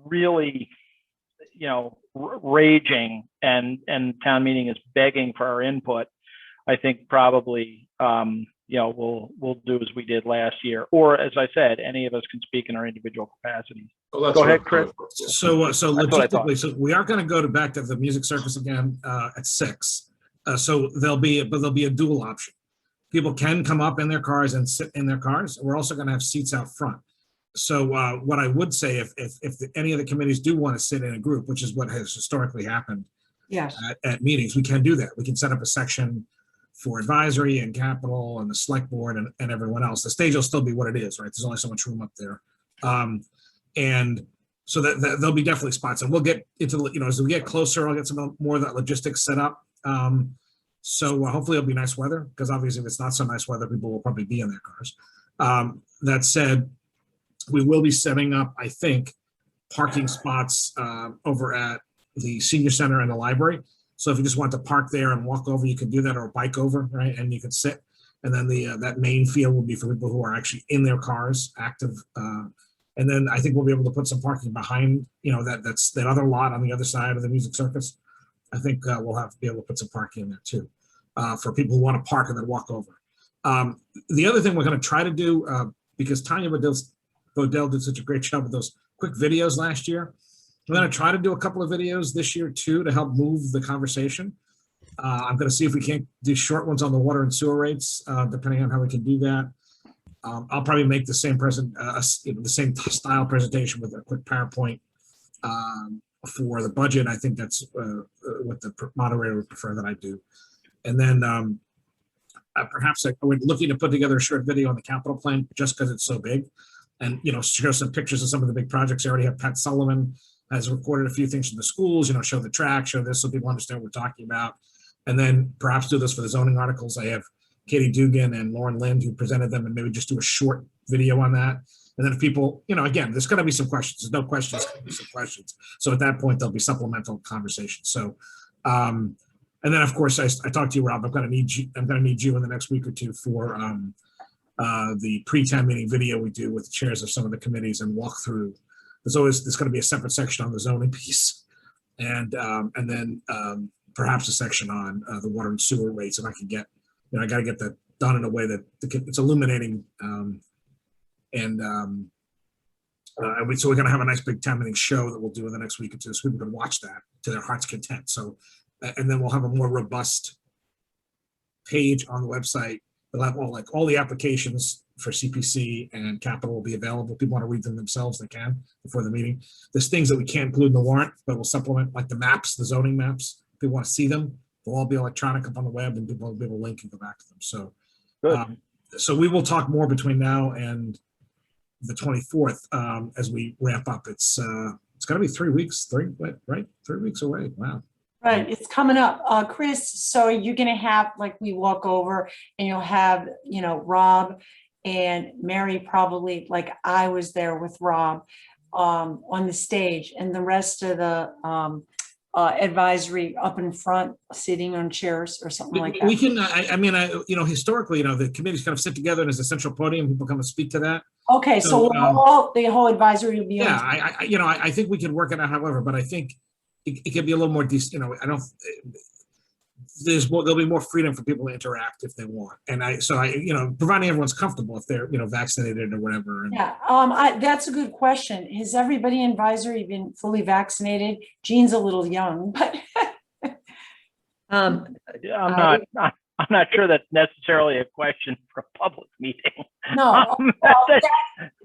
really, raging and town meeting is begging for our input, I think probably, we'll do as we did last year. Or as I said, any of us can speak in our individual capacities. Well, Go ahead, Chris. So That's what I thought. logistically, so we are going to go back to the music circus again at 6. So there'll be a dual option. People can come up in their cars and sit in their cars. We're also going to have seats out front. So what I would say, if any of the committees do want to sit in a group, which is what has historically happened Yes, at meetings, we can do that. We can set up a section for advisory and capital and the select board and everyone else. The stage will still be what it is, right? There's only so much room up there. And so that there'll be definitely spots, and we'll get into the, as we get closer, I'll get some more of that logistics set up. So hopefully it'll be nice weather, because obviously if it's not so nice weather, people will probably be in their cars. That said, we will be setting up, I think, parking spots over at the senior center and the library. So if you just want to park there and walk over, you can do that, or bike over, right? And you can sit. And then that main field will be for people who are actually in their cars, active. And then I think we'll be able to put some parking behind, that's that other lot on the other side of the music circus. I think we'll have to be able to put some parking in there too, for people who want to park and then walk over. The other thing we're going to try to do, because Tanya Bodell did such a great job with those quick videos last year, we're going to try to do a couple of videos this year too to help move the conversation. I'm going to see if we can't do short ones on the water and sewer rates, depending on how we can do that. I'll probably make the same the same style presentation with a quick PowerPoint for the budget. I think that's what the moderator would prefer that I do. And then perhaps we're looking to put together a short video on the capital plan, just because it's so big, and show some pictures of some of the big projects. I already have Pat Sullivan has recorded a few things from the schools, show the track, show this so people understand what we're talking about. And then perhaps do this for the zoning articles. I have Katie Dugan and Lauren Lind who presented them, and maybe just do a short video on that. And then if people, again, there's going to be some questions. There's no questions, there's going to be some questions. So at that point, there'll be supplemental conversation. So, and then of course, I talked to you, Rob. I'm going to need you in the next week or two for the pre-town meeting video we do with the chairs of some of the committees and walk through. There's going to be a separate section on the zoning piece, and then perhaps a section on the water and sewer rates. If I can get, I got to get that done in a way that it's illuminating. So we're going to have a nice big town meeting show that we'll do in the next week or two, so people can watch that to their heart's content. So, and then we'll have a more robust page on the website. We'll have all the applications for CPC and capital will be available. People want to read them themselves, they can before the meeting. There's things that we can't include in the warrant, but we'll supplement, like the maps, the zoning maps. If they want to see them, they'll all be electronic up on the web, and people will be able to link and go back to them. So, so we will talk more between now and the 24th as we ramp up. It's going to be 3 weeks, 3 weeks away. Wow. right, it's coming up. Chris, so you're gonna have, like, we walk over and you'll have, Rob and Mary, probably, like I was there with Rob on the stage, and the rest of the advisory up in front, sitting on chairs or something like that. We can, historically, the committees kind of sit together and there's a central podium, people come and speak to that. Okay, so the whole advisory will be on. Yeah, I think we can work it out, however, but I think it can be a little more decent, there'll be more freedom for people to interact if they want. And providing everyone's comfortable if they're, vaccinated or whatever. Yeah, that's a good question. Has everybody in advisory been fully vaccinated? Jean's a little young, but. Yeah, I'm not sure that's necessarily a question for a public meeting. No, well,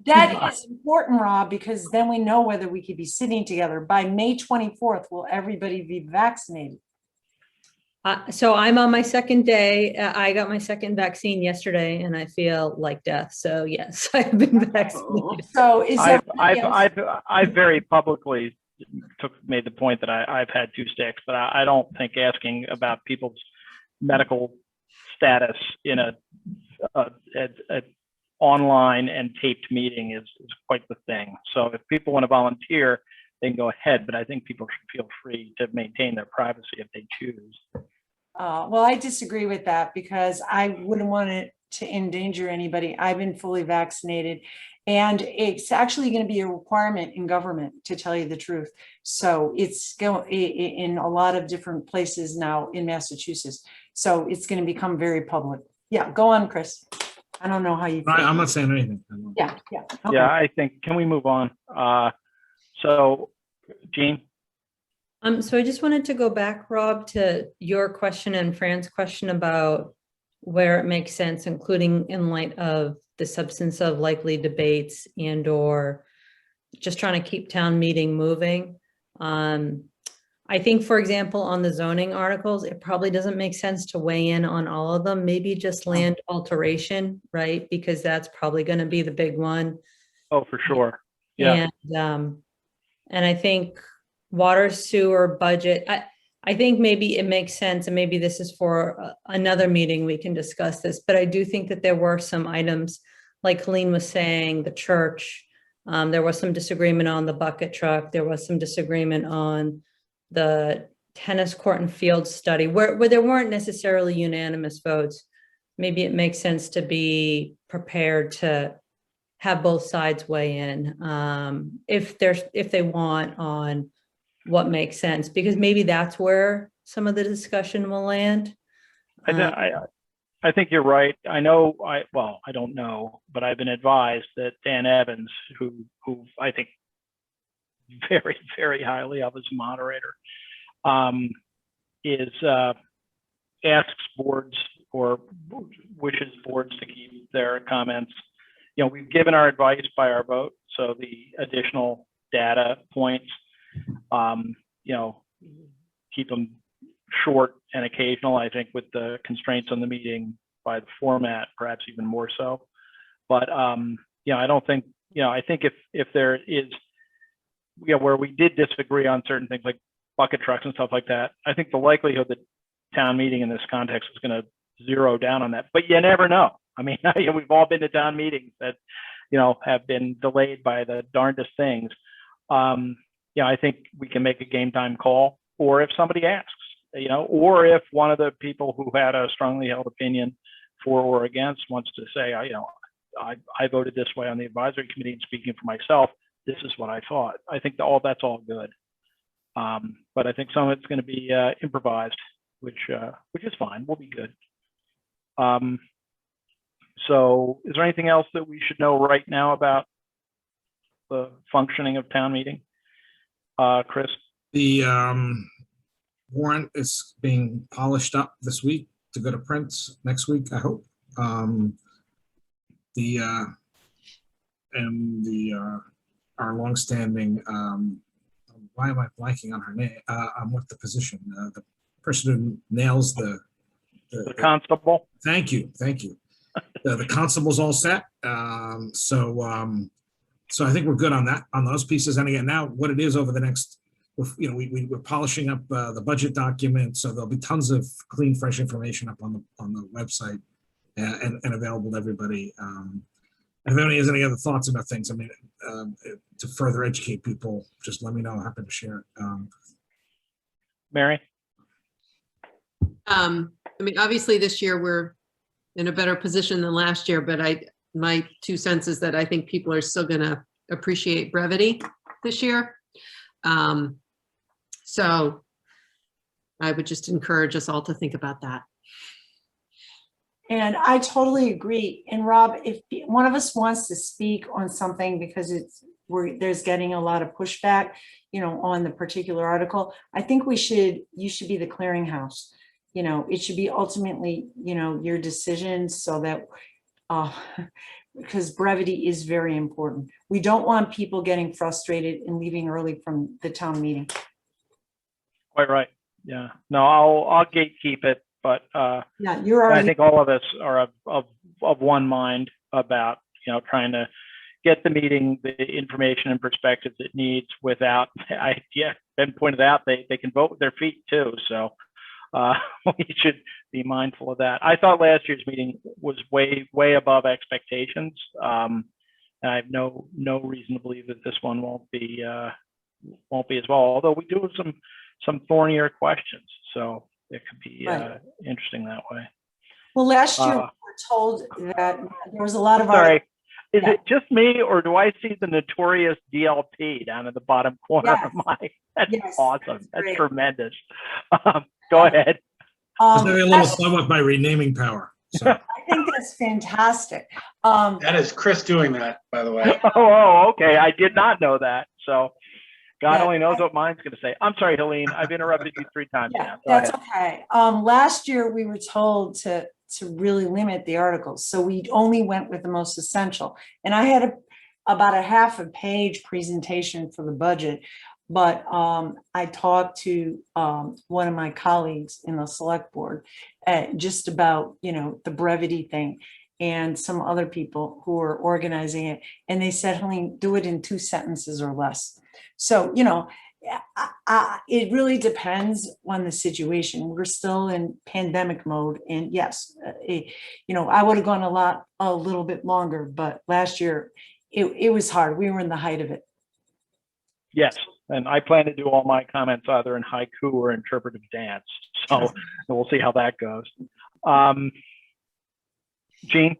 that is important, Rob, because then we know whether we could be sitting together. By May 24th, will everybody be vaccinated? So I'm on my second day. I got my second vaccine yesterday and I feel like death. So yes, I've been vaccinated. So is I've very publicly made the point that I've had 2 sticks, but I don't think asking about people's medical status in a online and taped meeting is quite the thing. So if people want to volunteer, they can go ahead, but I think people should feel free to maintain their privacy if they choose. Well, I disagree with that, because I wouldn't want it to endanger anybody. I've been fully vaccinated, and it's actually going to be a requirement in government, to tell you the truth. So it's going in a lot of different places now in Massachusetts. So it's going to become very public. Yeah, go on, Chris. I don't know how you feel. I'm not saying anything. Yeah. Okay. Yeah, I think, can we move on? So, Jean? So I just wanted to go back, Rob, to your question and Fran's question about where it makes sense, including in light of the substance of likely debates and or just trying to keep town meeting moving. I think, for example, on the zoning articles, it probably doesn't make sense to weigh in on all of them, maybe just land alteration, right? Because that's probably going to be the big one. Oh, for sure. Yeah. And I think water sewer budget, I think maybe it makes sense, and maybe this is for another meeting, we can discuss this, but I do think that there were some items, like Colleen was saying, the church, there was some disagreement on the bucket truck, there was some disagreement on the tennis court and field study, where there weren't necessarily unanimous votes. Maybe it makes sense to be prepared to have both sides weigh in, if they want, on what makes sense, because maybe that's where some of the discussion will land. I think you're right. I know, I don't know, but I've been advised that Dan Evans, who I think very, very highly of as a moderator, asks boards or wishes boards to keep their comments. You know, we've given our advice by our vote, so the additional data points, you know, keep them short and occasional. I think with the constraints on the meeting by the format, perhaps even more so. But you know, I don't think, you know, I think if there is, you know, where we did disagree on certain things like bucket trucks and stuff like that, I think the likelihood that town meeting in this context is going to zero down on that. But you never know. I mean, we've all been to town meetings that, you know, have been delayed by the darndest things. You know, I think we can make a game time call, or if somebody asks, you know, or if one of the people who had a strongly held opinion for or against wants to say, you know, I voted this way on the advisory committee, and speaking for myself, this is what I thought. I think that's all good. But I think some of it's going to be improvised, which is fine. We'll be good. So is there anything else that we should know right now about the functioning of town meeting? Chris? The warrant is being polished up this week to go to print next week, I hope. Our longstanding, why am I blanking on her name? What the position? The person who nails the constable. Thank you. The constable's all set. So I think we're good on that, on those pieces. And again, now what it is over the next, you know, we're polishing up the budget document, so there'll be tons of clean, fresh information up on the website and available to everybody. And if anybody has any other thoughts about things, I mean, to further educate people, just let me know. I'm happy to share it. Mary? I mean, obviously this year we're in a better position than last year, but my 2 cents is that I think people are still going to appreciate brevity this year. So I would just encourage us all to think about that. And I totally agree. And Rob, if one of us wants to speak on something because there's getting a lot of pushback, you know, on the particular article, I think you should be the clearinghouse. You know, it should be ultimately, you know, your decision, so that, because brevity is very important. We don't want people getting frustrated and leaving early from the town meeting. Quite right. Yeah. No, I'll gatekeep it, but Yeah, you're I already, think all of us are of one mind about, you know, trying to get the meeting the information and perspectives it needs without, Ben pointed out, they can vote with their feet too. So we should be mindful of that. I thought last year's meeting was way above expectations. And I have no reason to believe that this one won't be as well, although we do have some thornier questions. So it could be Right. interesting that way. well, last year we were told that there was a lot of Sorry, is Yeah. it just me, or do I see the notorious DLT down in the bottom corner of Yes. my? That's Yes, awesome. that's That's great. tremendous. Go ahead. There's maybe a little That's- fun with my renaming power. So I think that's fantastic. That is Chris doing that, by the way. Oh, okay. I did not know that. So, God Yeah, only knows what mine's gonna say. I'm sorry, Helene, I've interrupted you 3 times Yeah, now. Go that's ahead. okay. Last year, we were told to really limit the articles, so we only went with the most essential. And I had about a half a page presentation for the budget. But I talked to one of my colleagues in the select board just about, the brevity thing, and some other people who are organizing it. And they said, Helene, do it in 2 sentences or less. So, it really depends on the situation. We're still in pandemic mode, and yes, I would have gone a little bit longer, but last year it was hard. We were in the height of it. Yes, and I plan to do all my comments either in haiku or interpretive dance. So we'll see how that goes. Jean?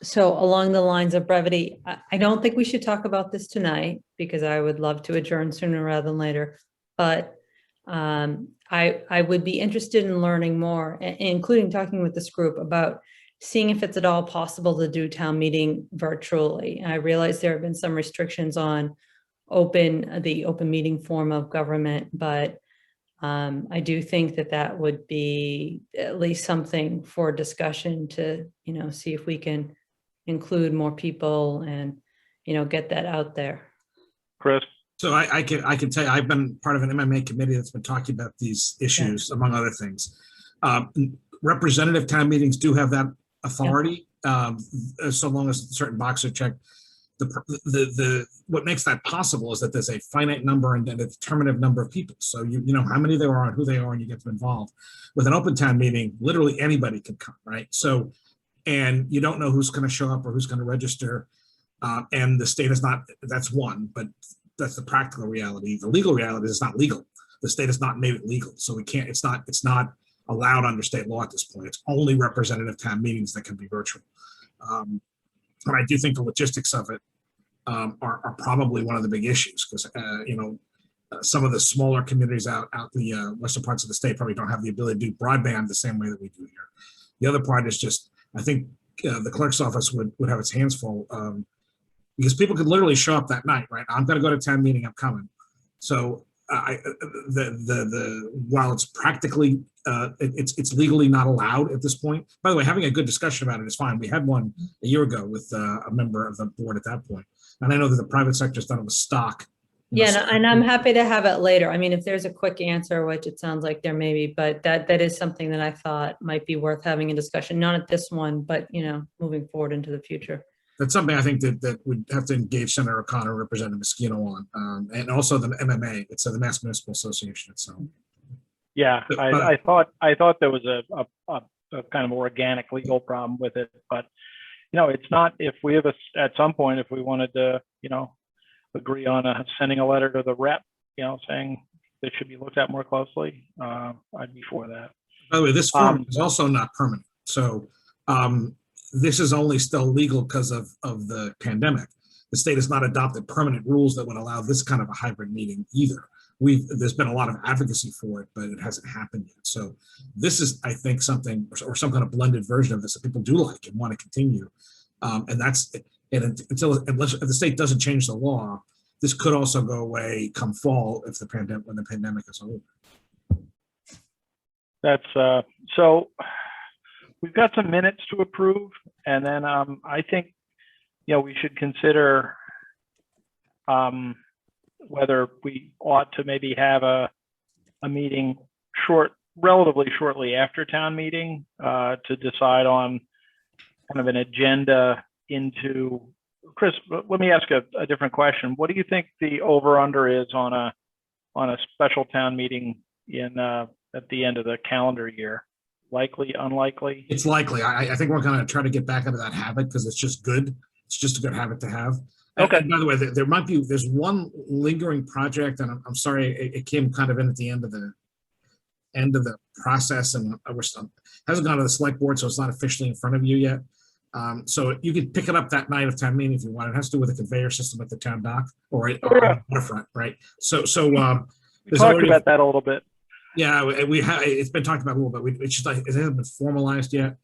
So along the lines of brevity, I don't think we should talk about this tonight because I would love to adjourn sooner rather than later. But I would be interested in learning more, including talking with this group about seeing if it's at all possible to do town meeting virtually. I realize there have been some restrictions on the open meeting form of government, but I do think that would be at least something for discussion to, see if we can include more people and, get that out there. Chris? So I can tell you, I've been part of an MMA committee that's been talking about these issues, among other things. Representative town meetings do have that authority, so long as certain boxes are checked. What makes that possible is that there's a finite number and a determinative number of people. So you know how many there are and who they are, and you get them involved. With an open town meeting, literally anybody can come, right? So, and you don't know who's going to show up or who's going to register. And the state is not, that's one, but that's the practical reality. The legal reality is it's not legal. The state has not made it legal. So we can't, it's not allowed under state law at this point. It's only representative town meetings that can be virtual. And I do think the logistics of it are probably one of the big issues because, some of the smaller communities out in the western parts of the state probably don't have the ability to do broadband the same way that we do here. The other part is just, I think the clerk's office would have its hands full because people could literally show up that night, right? I'm going to go to town meeting, I'm coming. So while it's practically, it's legally not allowed at this point. By the way, having a good discussion about it is fine. We had one a year ago with a member of the board at that point. And I know that the private sector's done it with stock. Yeah, and I'm happy to have it later. I mean, if there's a quick answer, which it sounds like there may be, but that is something that I thought might be worth having a discussion, not at this one, but, moving forward into the future. That's something I think that we'd have to engage Senator O'Connor, Representative Mosquito on, and also the MMA. It's the Mass Municipal Association itself. Yeah, I thought there was a kind of organic legal problem with it, but it's not. If we have at some point, if we wanted to, agree on sending a letter to the rep, saying it should be looked at more closely, I'd be for that. By the way, this form is also not permanent. So this is only still legal because of the pandemic. The state has not adopted permanent rules that would allow this kind of a hybrid meeting either. There's been a lot of advocacy for it, but it hasn't happened yet. So this is, I think, something or some kind of blended version of this that people do like and want to continue. And that's unless the state doesn't change the law, this could also go away come fall if when the pandemic is over. That's so. We've got some minutes to approve, and then I think we should consider whether we ought to maybe have a meeting relatively shortly after town meeting to decide on kind of an agenda into. Chris, let me ask a different question. What do you think the over/under is on a special town meeting at the end of the calendar year? Likely, unlikely? It's likely. I think we're going to try to get back into that habit because it's just good. It's just a good habit to have. Okay. And by the way, there's one lingering project, and I'm sorry, it came kind of in at the end of the process, and hasn't gone to the select board, so it's not officially in front of you yet. So you could pick it up that night of town meeting if you want. It has to do with a conveyor system at the town dock or on the waterfront, right? So we talked about that a little bit. Yeah, it's been talked about a little bit. It's just like it hasn't been formalized yet.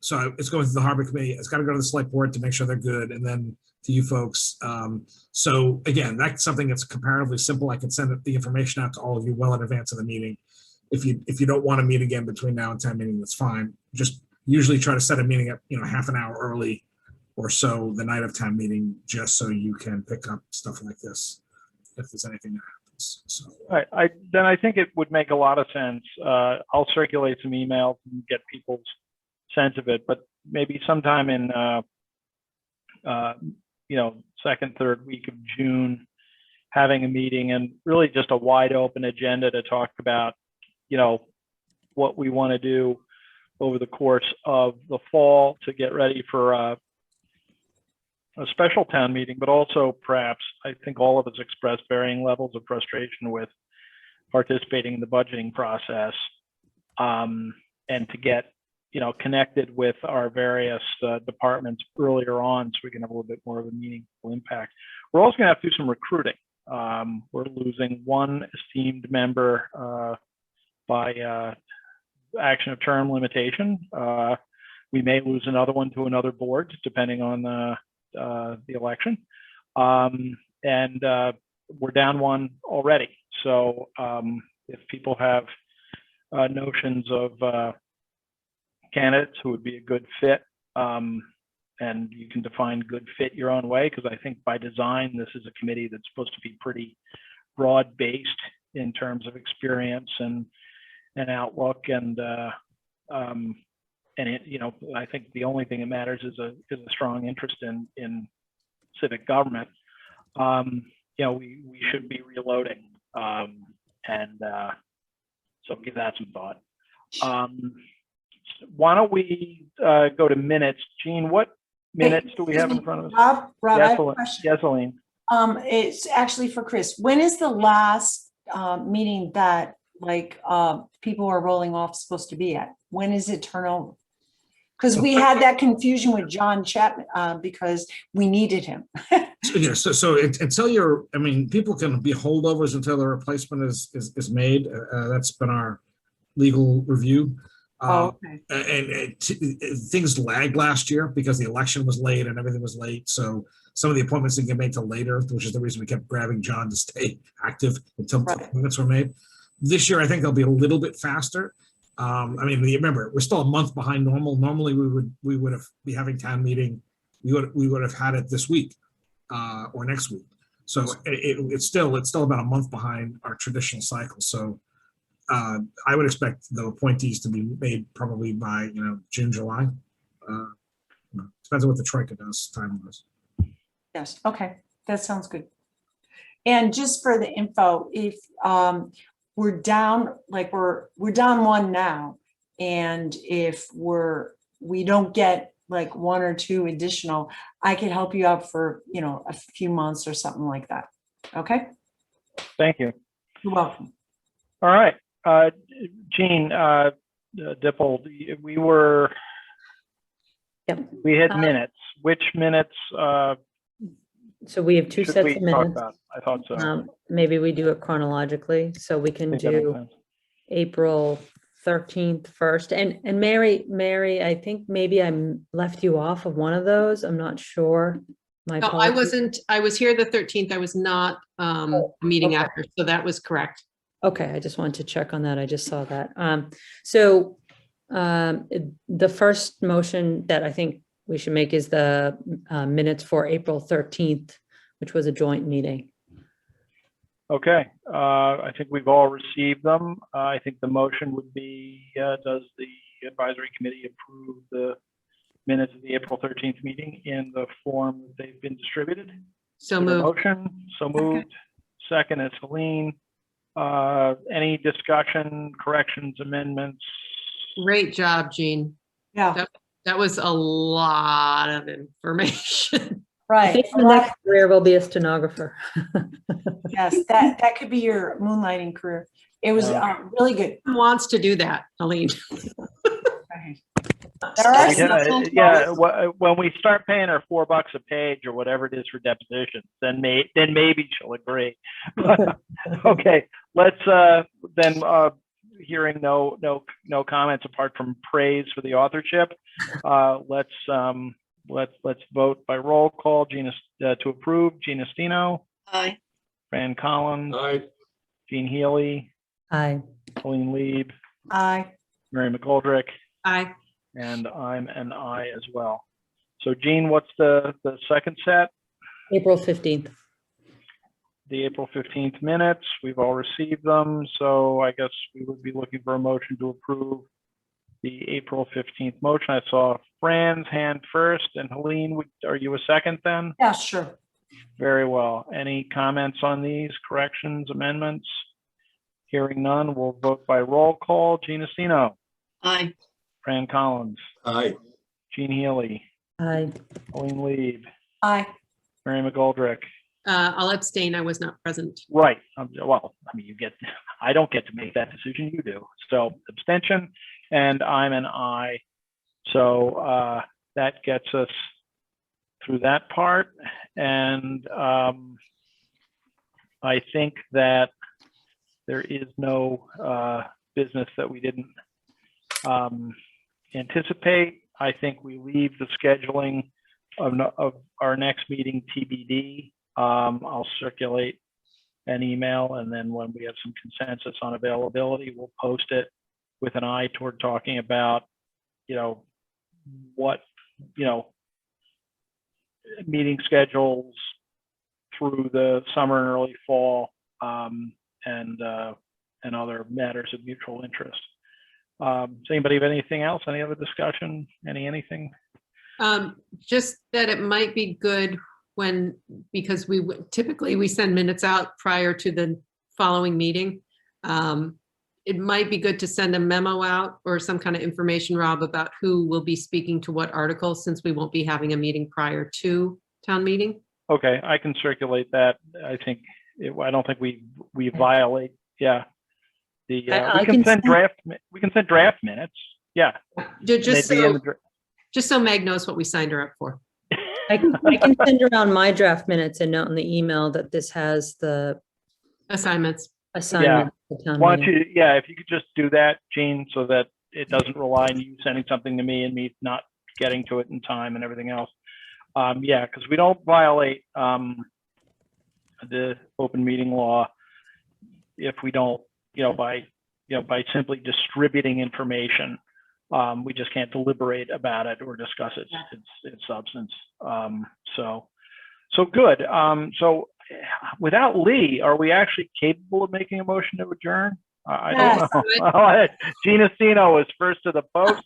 So it's going through the harbor committee. It's got to go to the select board to make sure they're good, and then to you folks. So again, that's something that's comparatively simple. I can send the information out to all of you well in advance of the meeting. If you don't want to meet again between now and town meeting, that's fine. Just usually try to set a meeting up, half an hour early or so the night of town meeting, just so you can pick up stuff like this if there's anything that happens. So Then I think it would make a lot of sense. I'll circulate some emails and get people's sense of it, but maybe sometime in second, third week of June, having a meeting and really just a wide open agenda to talk about, what we want to do over the course of the fall to get ready for a special town meeting, but also perhaps I think all of us expressed varying levels of frustration with participating in the budgeting process, and to get connected with our various departments earlier on so we can have a little bit more of a meaningful impact. We're also going to have to do some recruiting. We're losing one esteemed member by action of term limitation. We may lose another one to another board depending on the election. And we're down one already. So if people have notions of candidates who would be a good fit, and you can define good fit your own way, because I think by design, this is a committee that's supposed to be pretty broad-based in terms of experience and outlook, and I think the only thing that matters is a strong interest in civic government. We should be reloading, so give that some thought. Why don't we go to minutes? Jean, what minutes do we have in front of us? Rob, I have a question. Yes, Aline. It's actually for Chris. When is the last meeting that people are rolling off supposed to be at? When is it turn over? Because we had that confusion with John Chapman because we needed him. So until people can be holdovers until the replacement is made. That's been our legal review. Okay. And things lagged last year because the election was late and everything was late. So some of the appointments didn't get made till later, which is the reason we kept grabbing John to stay active until appointments were made. This year, I think they'll be a little bit faster. Remember, we're still a month behind normal. Normally, we would have be having town meeting. We would have had it this week or next week. So it's still about a month behind our traditional cycle. So I would expect the appointees to be made probably by June, July. Depends on what the Troika does time-wise. Yes. Okay. That sounds good. And just for the info, if we're down, we're down one now, and if we don't get one or two additional, I could help you out for a few months or something like that. Okay. Thank you. You're welcome. All right. Jean Dipple, we had minutes. Which minutes So we have two should sets we of talk minutes. about? I thought so. Maybe we do it chronologically, so we can I think that makes do sense. April 13th first. And Mary, I think maybe I left you off of one of those. I'm not sure. My No, I apologies. wasn't, I was here the 13th. I was not meeting okay. after, so that was correct. Okay, I just wanted to check on that. I just saw that. So the first motion that I think we should make is the minutes for April 13th, which was a joint meeting. Okay. I think we've all received them. I think the motion would be, does the advisory committee approve the minutes of the April 13th meeting in the form that they've been distributed? So Is there a moved. motion? So moved. Second is Helene. Any discussion, corrections, amendments? Great job, Jean. Yeah. That was a lot of information. I Right. think the next career will be a stenographer. Yes, that could be your moonlighting career. It was really good. Who wants to do that, Helene? There are When we start paying her $4 a page or whatever it is for depositions, then maybe she'll agree. Okay, let's then hearing no comments apart from praise for the authorship. Let's let's vote by roll call. To approve, Gina Stino, Aye. Fran Collins, Aye. Jean Healy, Aye. Colleen Lieb, Aye. Mary McGoldrick, Aye. and I'm an aye as well. So Jean, what's the second set? April 15th. The April 15th minutes. We've all received them, so I guess we would be looking for a motion to approve the April 15th motion. I saw Fran's hand first, and Helene, are you a second then? Yeah, sure. Very well. Any comments on these corrections, amendments? Hearing none, we'll vote by roll call. Gina Stino, Aye. Fran Collins, Aye. Jean Healy, Aye. Colleen Lieb, Aye. Mary McGoldrick. I'll abstain. I was not present. Right. Well, I mean, I don't get to make that decision. You do. So abstention, and I'm an aye. So that gets us through that part. And I think that there is no business that we didn't anticipate. I think we leave the scheduling of our next meeting TBD. I'll circulate an email, and then when we have some consensus on availability, we'll post it with an eye toward talking about, what, meeting schedules through the summer and early fall, and other matters of mutual interest. Does anybody have anything else? Any other discussion? Anything? Just that it might be good because typically we send minutes out prior to the following meeting. It might be good to send a memo out or some kind of information, Rob, about who will be speaking to what articles, since we won't be having a meeting prior to town meeting. Okay, I can circulate that. I think, I don't think we violate, yeah. We I can can send draft minutes. Yeah. Just they'd be in the just so Meg knows what we signed her up for. I can send around my draft minutes and note in the email that this has the Assignments. assignment. for town Why don't meeting. you, if you could just do that, Jean, so that it doesn't rely on you sending something to me and me not getting to it in time and everything else. Because we don't violate the open meeting law if we don't, by simply distributing information. We just can't deliberate about it or discuss its substance. So good. So without Lee, are we actually capable of making a motion to adjourn? I don't know. Gina Stino is first to the post.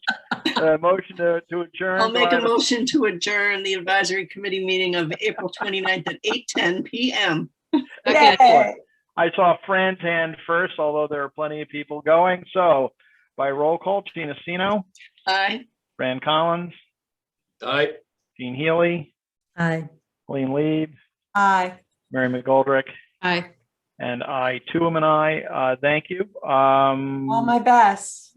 Motion to adjourn. I'll make a motion to adjourn the advisory committee meeting of April 29th at 8:10 PM. Yay. I saw Fran's hand first, although there are plenty of people going. So by roll call, Gina Stino, Aye. Fran Collins, Aye. Jean Healy, Aye. Colleen Lieb, Aye. Mary McGoldrick, Aye. and I too am an aye. Thank you. All my best.